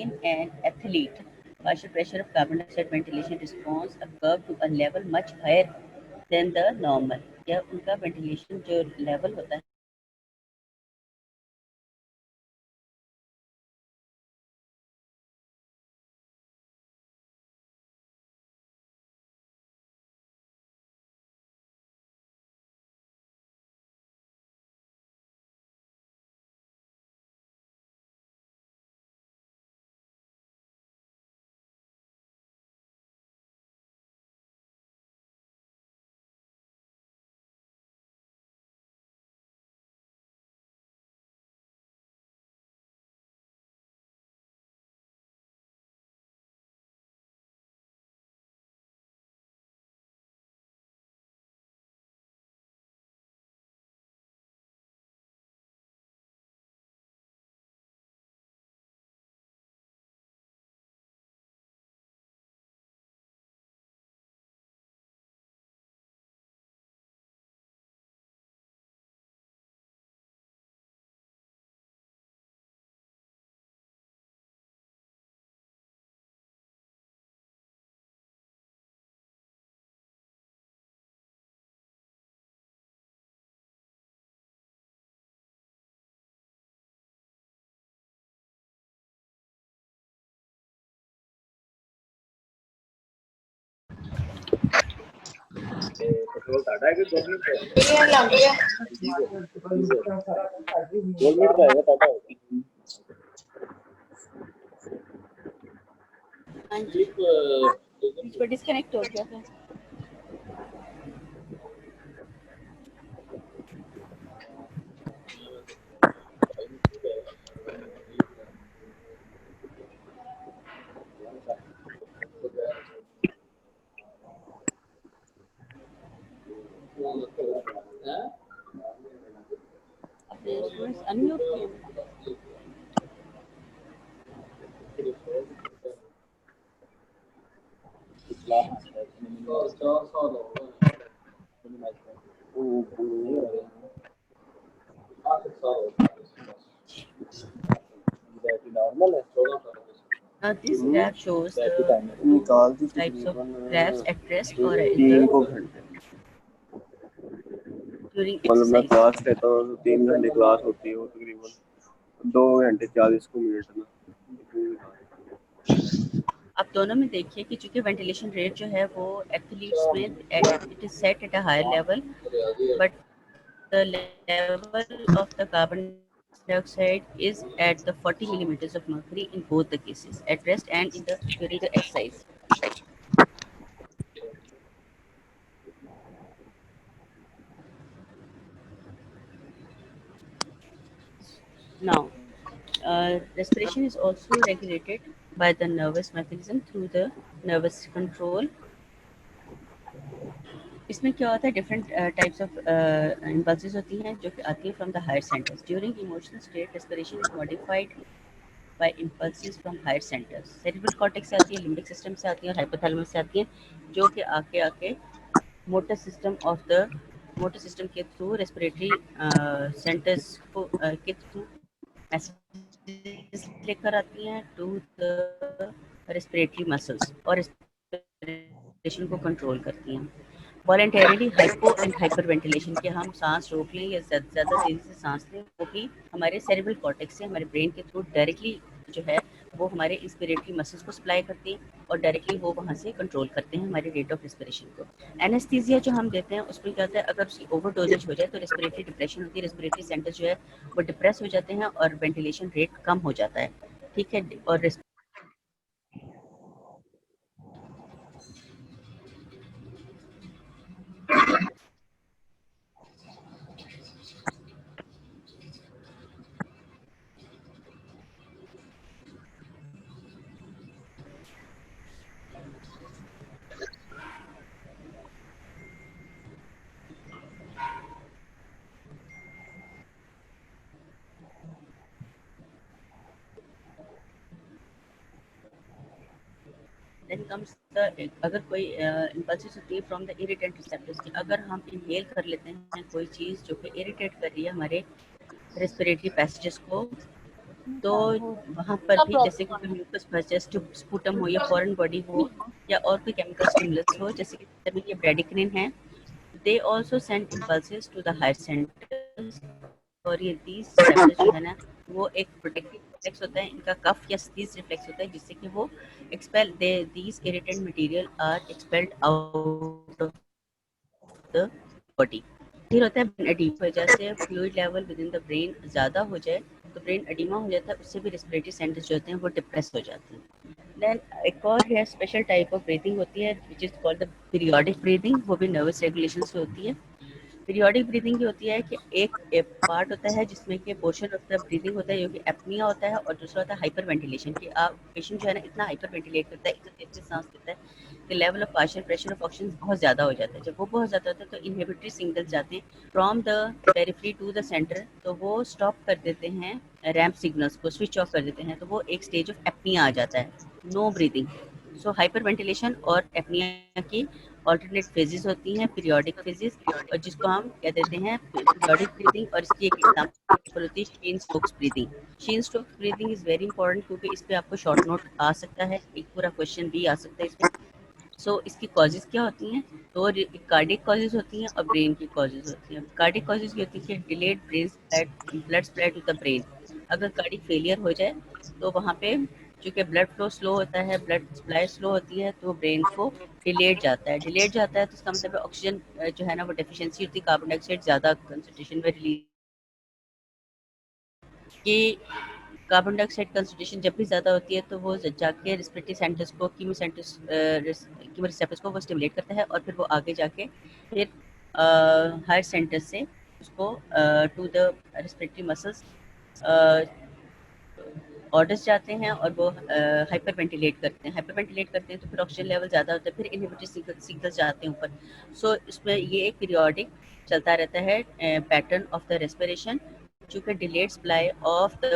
in an athlete, partial pressure of carbon dioxide ventilation response occur to a level much higher than the normal. या उनका ventilation जो level होता है petrol Tata है कि 2 minute का है? 2 मिनट का है टाटा है. हाँ जी बीच में डिस्कनेक्ट हो गया था. अपने स्टूडेंट्स अनम्यूट किए हैं. नॉर्मल है, थोड़ा सा This graph shows battery the timer two निकालती types of तकरीबन grabs at rest or in तीन the को घंटे, during मतलब मैं exercise. क्लास लेता हूँ तो 3 घंटे क्लास होती है, वो तकरीबन 2 घंटे 40 मिनट में। अब दोनों में देखिए कि चूंकि वेंटिलेशन रेट जो है वो एथलीट्स में it is set at a higher level, but the level of the carbon dioxide is at the 40 millimeters of mercury in both the cases, at rest and in the during the exercise. Now, respiration is also regulated by the nervous mechanism through the nervous control. इसमें क्या होता है, different types of impulses होती हैं जो कि आती हैं from the higher centres during emotional state. Respiration is modified by impulses from higher centres. Cerebral cortex से आती है, लिम्बिक सिस्टम से आती है और हाइपोथैलेमस से आती है, जो कि आके आके motor system of the motor system के थ्रू रेस्पिरेटरी सेंटर्स को के थ्रू मैसेजेस लेकर आती हैं टू द रेस्पिरेटरी मसल्स और रेस्पिरेशन को कंट्रोल करती हैं. Voluntarily hypo and hyper ventilation के हम सांस रोक लें या ज़्यादा तेज़ी से सांस लें, वो भी हमारे सेरेब्रल कॉर्टेक्स से हमारे ब्रेन के थ्रू डायरेक्टली जो है वो हमारे इंस्पिरेटरी मसल्स को सप्लाई करती हैं और डायरेक्टली वो वहाँ से कंट्रोल करते हैं हमारे रेट ऑफ रेस्पिरेशन को. एनेस्थीसिया जो हम देते हैं उसमें क्या होता है, अगर उसकी ओवर डोजेज हो जाए तो रेस्पिरेटरी डिप्रेशन होती है, रेस्पिरेटरी सेंटर जो है वो डिप्रेस हो जाते हैं और वेंटिलेशन रेट कम हो जाता है. ठीक है. और देन कम्स द, अगर कोई इम्पल्सिस होती है फ्रॉम द इरिटेंट रिसेप्टर्स की, अगर हम इनहेल कर लेते हैं कोई चीज़ जो कि इरिटेट कर रही है हमारे रेस्पिरेटरी पैसेजेस को, तो वहाँ पर भी जैसे कि कोई म्यूकस पल्चस स्पूटम हो या फॉरेन बॉडी हो या और कोई केमिकल स्टिमुलस हो, जैसे कि ये ब्रेडिक्निन है, they also send impulses to the higher centres. और ये दीज रिसेप्टर्स जो है ना वो एक प्रोटेक्टिव रिफ्लेक्स होता है, इनका कफ या स्नीज रिफ्लेक्स होता है, जिससे कि वो एक्सपेल दे these irritant material are expelled out of the body. फिर होता है ब्रेन एडीमा. वजह से fluid level within the brain ज़्यादा हो जाए तो ब्रेन एडीमा हो जाता है, उससे भी रेस्पिरेटरी सेंटर्स जो होते हैं वो डिप्रेस हो जाते हैं. देन एक और है स्पेशल टाइप ऑफ ब्रीथिंग होती है which is called the periodic breathing. वो भी नर्वस रेगुलेशन से होती है. पीरियोडिक ब्रीदिंग ये होती है कि एक पार्ट होता है जिसमें कि पोर्शन ऑफ द ब्रीदिंग होता है जो कि एपनिया होता है, और दूसरा होता है हाइपर वेंटिलेशन, कि आप पेशेंट जो है ना इतना हाइपर वेंटिलेट करता है, इतना तेज से सांस लेता है कि level of partial pressure of oxygen बहुत ज़्यादा हो जाता है. जब वो बहुत ज़्यादा होता है तो इनहिबिटरी सिग्नल्स जाते हैं from the periphery to the centre, तो वो स्टॉप कर देते हैं रैम्प सिग्नल्स को, स्विच ऑफ कर देते हैं, तो वो एक स्टेज ऑफ एपनिया आ जाता है, no breathing. So hyperventilation और एपनिया की ऑल्टरनेट फेजेस होती हैं, पीरियोडिक फेजेस, और जिसको हम कह देते हैं पीरियोडिक ब्रीदिंग. और इसकी एक एग्जांपल होती है Cheyne Stokes breathing. Cheyne Stokes breathing is very important क्योंकि इस पे आपको शॉर्ट नोट आ सकता है, एक पूरा क्वेश्चन भी आ सकता है इसमें. सो इसकी कॉजेज़ क्या होती हैं, तो कार्डिक कॉजेज़ होती हैं और ब्रेन की कॉजेज़ होती हैं. कार्डिक कॉजेज़ ये होती है कि delayed brain blood spread to the brain. अगर कार्डिक फेलियर हो जाए तो वहाँ पे चूँकि ब्लड फ्लो स्लो होता है, ब्लड सप्लाई स्लो होती है, तो ब्रेन को डिलेड जाता है तो इसका मतलब है ऑक्सीजन जो है ना वो डेफिशिएंसी होती है, कार्बन डाइऑक्साइड ज़्यादा कंसंट्रेशन में रिलीज कि कार्बन डाइऑक्साइड कंसंट्रेशन जब भी ज़्यादा होती है तो वो जाके रेस्पिरेटरी सेंटर्स को कीमो रिसेप्टर्स को वो स्टिमुलेट करता है, और फिर वो आगे जाके फिर हायर सेंटर से उसको to the respiratory muscles orders जाते हैं और वो हाइपर वेंटिलेट करते हैं. हाइपर वेंटिलेट करते हैं तो फिर ऑक्सीजन लेवल ज़्यादा होता है, फिर इनहिबिटरी सिग्नल्स जाते हैं ऊपर. सो इसमें ये एक पीरियोडिक चलता रहता है पैटर्न ऑफ द रेस्पिरेशन, चूँकि डिलेड सप्लाई ऑफ द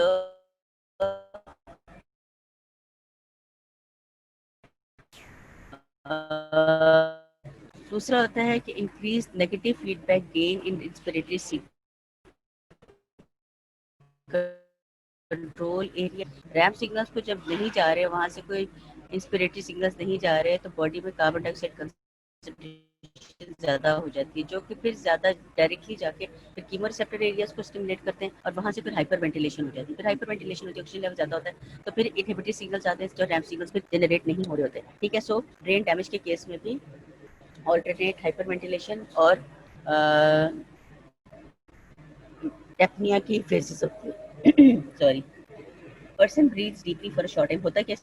दूसरा होता है कि increase negative feedback gain in inspiratory control area, RAM signals को जब नहीं जा रहे, वहाँ से कोई इंस्पिरेटरी सिग्नल्स नहीं जा रहे, तो बॉडी में कार्बन डाइऑक्साइड कंसंट्रेशन ज़्यादा हो जाती है, जो कि फिर ज़्यादा डायरेक्टली जाके फिर कीमो रिसेप्टर एरियाज को स्टिमुलेट करते हैं, और वहाँ से फिर हाइपर वेंटिलेशन हो जाती है। फिर हाइपर वेंटिलेशन होती है, ऑक्सीजन लेवल ज़्यादा होता है, तो फिर इनहिबिटरी सिग्नल्स आते हैं, जो रैम सिग्नल्स फिर जनरेट नहीं हो रहे होते। ठीक है, सो ब्रेन डैमेज के केस में भी ऑल्टरनेट हाइपर वेंटिलेशन और एपनिया की फेजेस होती है। Sorry, person breathes deeply for a short time. होता क्या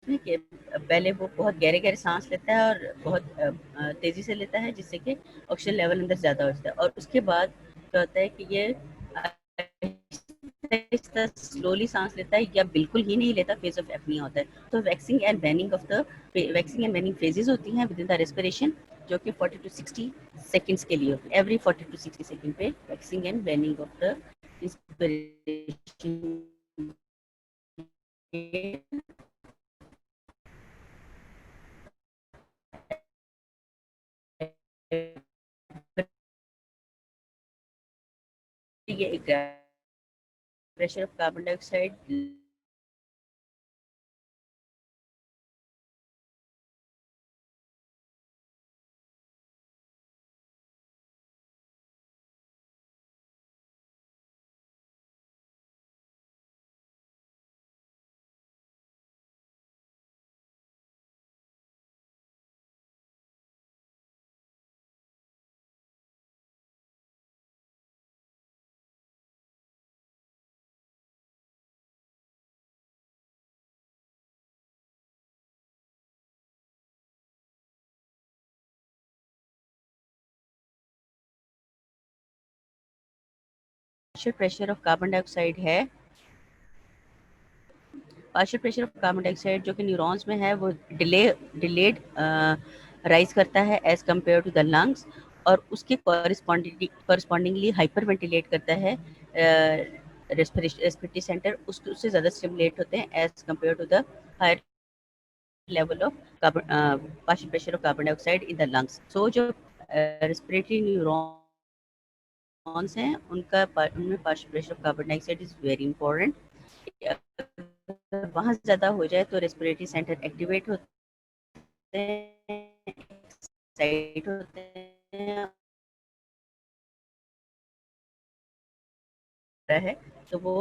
है कि पहले वो बहुत गहरे गहरे सांस लेता है और बहुत तेजी से लेता है, जिससे कि ऑक्सीजन लेवल अंदर ज्यादा हो जाता है, और उसके बाद क्या होता है कि ये स्लोली सांस लेता है या बिल्कुल ही नहीं लेता, फेज ऑफ एपनिया होता है। तो वैक्सिंग एंड वेनिंग फेजेस होती हैं विद इन द रेस्पिरेशन, जो कि 40 टू 60 सेकंड्स के लिए होती है। एवरी 40 टू 60 सेकंड पे waxing and वेनिंग of the inspiration ये एक pressure of carbon dioxide pressure of carbon dioxide है, partial pressure of carbon dioxide जो कि न्यूरॉन्स में है, वो डिलेड राइज करता है as compare to the lungs, और उसके कॉरस्पॉन्डिंगली हाइपर वेंटिलेट करता है रेस्पिरेटरी सेंटर, उससे ज़्यादा स्टिमुलेट होते हैं as compare to the higher level of partial pressure of carbon dioxide in the lungs. So जो रेस्पिरेटरी न्यूरॉन्स हैं, उनमें partial pressure of carbon dioxide is very important. वहाँ ज़्यादा हो जाए तो रेस्पिरेटरी सेंटर एक्टिवेट होते हैं, एक्साइट होते हैं, है तो वो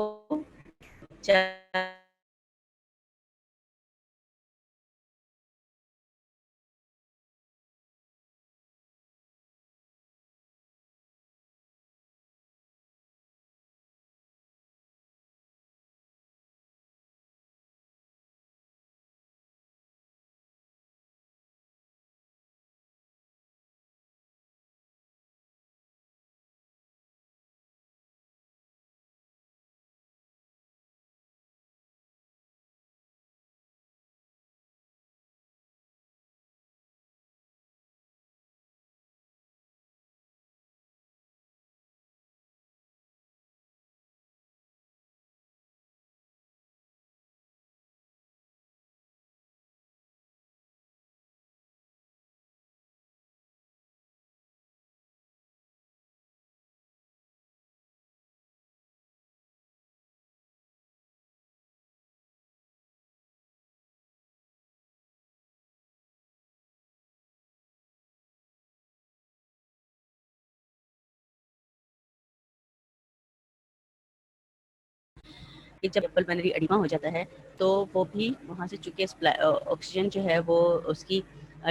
कि जब पल्मोनरी एडिमा हो जाता है, तो वो भी वहाँ से चूंकि ऑक्सीजन जो है वो उसकी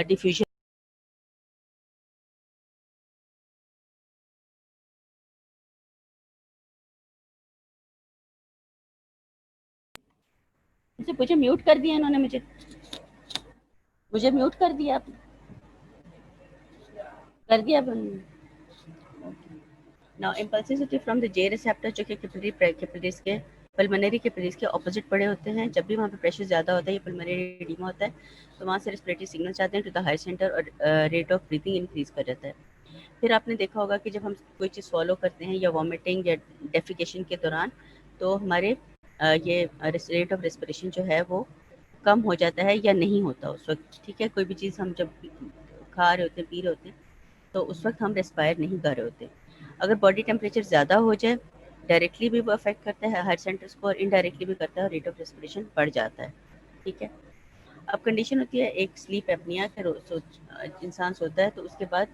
डिफ्यूजन मुझे म्यूट कर दिया इन्होंने, मुझे म्यूट कर दिया, कर दिया। Now impulsivity from the J receptor, जो कि कैपिलरीज के पल्मोनरी कैपिलरीज के ऑपोजिट पड़े होते हैं। जब भी वहाँ पे प्रेशर ज़्यादा होता है, ये पल्मोनरी एडिमा होता है, तो वहाँ से रेस्पिरेटरी सिग्नल्स आते हैं टू द हाई सेंटर, और रेट ऑफ ब्रीथिंग इंक्रीज कर जाता है। फिर आपने देखा होगा कि जब हम कोई चीज़ स्वॉलो करते हैं या वॉमिटिंग या डेफिकेशन के दौरान, तो हमारे ये रेट ऑफ रेस्पिरेशन जो है वो कम हो जाता है या नहीं होता उस वक्त। ठीक है, कोई भी चीज़ हम जब खा रहे होते हैं, पी रहे होते हैं, तो उस वक्त हम रेस्पायर नहीं कर रहे होते। अगर बॉडी टेम्परेचर ज़्यादा हो जाए डायरेक्टली भी वो अफेक्ट करता है हार्ट सेंटर्स को, और इनडायरेक्टली भी करता है, और रेट ऑफ रेस्पिरेशन बढ़ जाता है। ठीक है। अब कंडीशन होती है एक स्लीप एपनिया के इंसान सोता है तो उसके बाद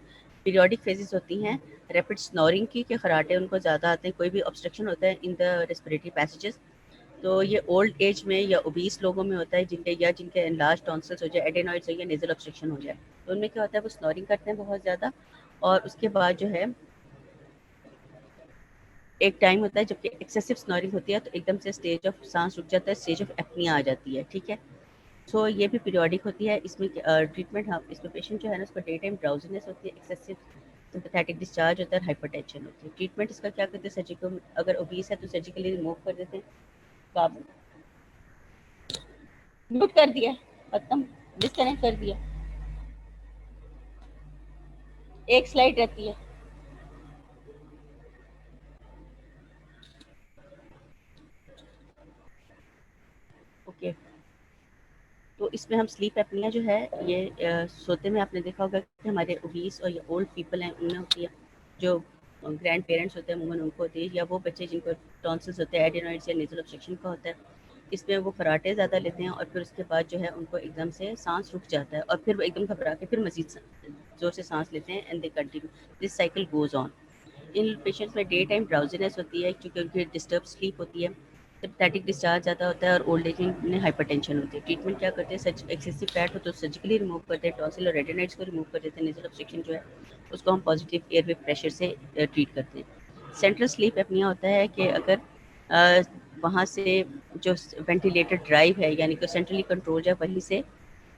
पीरियोडिक फेजेस होती हैं रैपिड स्नोरिंग की, कि खराटे उनको ज़्यादा आते हैं, कोई भी ऑब्स्ट्रक्शन होता है इन द रेस्पिरेटरी पैसेजेस। तो ये ओल्ड एज में या ओबीस लोगों में होता है, जिनके एनलार्ज टॉन्सिल्स हो जाए, एडेनॉइड्स हो या नेजल ऑब्स्ट्रक्शन हो जाए, तो उनमें क्या होता है वो स्नोरिंग करते हैं बहुत ज़्यादा। और उसके बाद जो है एक टाइम होता है जबकि एक्सेसिव स्नोरिंग होती है, तो एकदम से स्टेज ऑफ सांस रुक जाता है, स्टेज ऑफ एपनिया आ जाती है। ठीक है। सो ये भी पीरियोडिक होती है। इसमें ट्रीटमेंट, हम इसमें पेशेंट जो है ना उसको डे टाइम ड्राउजीनेस होती है, एक्सेसिव सिंपैथेटिक डिस्चार्ज होता है, हाइपरटेंशन होती है। ट्रीटमेंट इसका क्या करते हैं, सर्जिकल, अगर ओबीस है तो सर्जिकली रिमूव कर देते हैं। काबू म्यूट कर दिया, खत्म, डिस्कनेक्ट कर दिया, एक स्लाइड रहती है। ओके। तो इसमें हम स्लीप एपनिया जो है ये सोते में आपने देखा होगा कि हमारे ओबीस और या ओल्ड पीपल हैं उनमें होती है, जो ग्रैंड पेरेंट्स होते हैं अमूमन उनको होती है, या वो बच्चे जिनको टॉन्सिल्स होते हैं, एडेनॉइड्स या नेजल ऑब्स्ट्रक्शन का होता है। इसमें वो खराटे ज़्यादा लेते हैं और फिर उसके बाद जो है उनको एकदम से सांस रुक जाता है, और फिर वो एकदम घबरा के फिर मजीद ज़ोर से सांस लेते हैं, and they continue, this cycle goes on. In patients में डे टाइम ड्राउजीनेस होती है क्योंकि उनकी डिस्टर्ब स्लीप होती है, सिम्पथेटिक डिस्चार्ज ज़्यादा होता है, और ओल्ड एज में हाइपरटेंशन होती है। ट्रीटमेंट क्या करते हैं, सच एक्सेसिव फैट हो तो सर्जिकली रिमूव करते हैं, टॉन्सिल और रेटिनाइड्स को रिमूव कर देते हैं, नेजल ऑब्स्ट्रक्शन जो है उसको हम पॉजिटिव एयरवे प्रेशर से ट्रीट करते हैं। सेंट्रल स्लीप एपनिया होता है कि अगर वहाँ से जो वेंटिलेटर ड्राइव है यानी कि सेंट्रली कंट्रोल है, वहीं से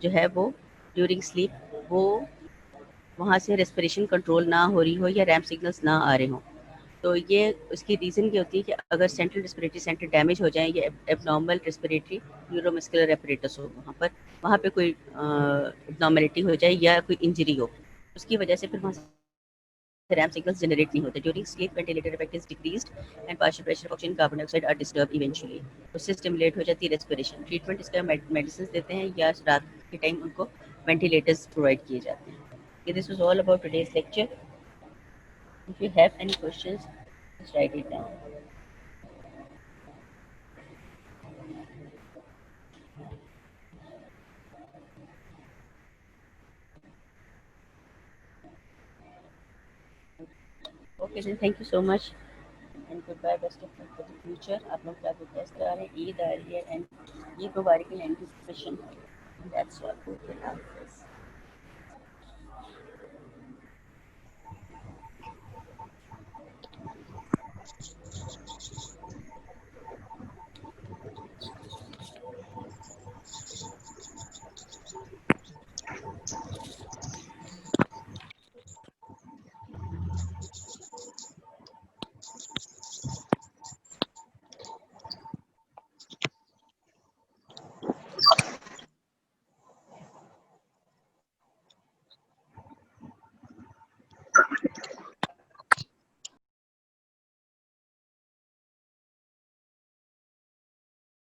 जो है वो ड्यूरिंग स्लीप वो वहाँ से रेस्पिरेशन कंट्रोल ना हो रही हो या रैम सिग्नल्स ना आ रहे हों। तो ये उसकी रीज़न ये होती है कि अगर सेंट्रल रेस्पिरेटरी सेंटर डैमेज हो जाए या एबनॉर्मल रेस्पिरेटरी न्यूरोमस्कुलर एपरेटस हो वहाँ पे कोई एबनॉर्मेलिटी हो जाए या कोई इंजरी हो, उसकी वजह से फिर वहाँ से रैम सिग्नल्स जनरेट नहीं होते। During sleep ventilator effect is decreased and partial pressure oxygen carbon dioxide are disturb eventually. उससे स्टिमुलेट हो जाती है रेस्पिरेशन। ट्रीटमेंट इसका मेडिसिन देते हैं या रात के टाइम उनको वेंटिलेटर्स प्रोवाइड किए जाते हैं। This was all about today's lecture. If you have any questions just write it down. Okay, then thank you so much and goodbye. Best of luck for the future. आप लोग क्या best आ रहे हैं, ईद आ रही है and Eid Mubarak in anticipation. That's all. Okay, now.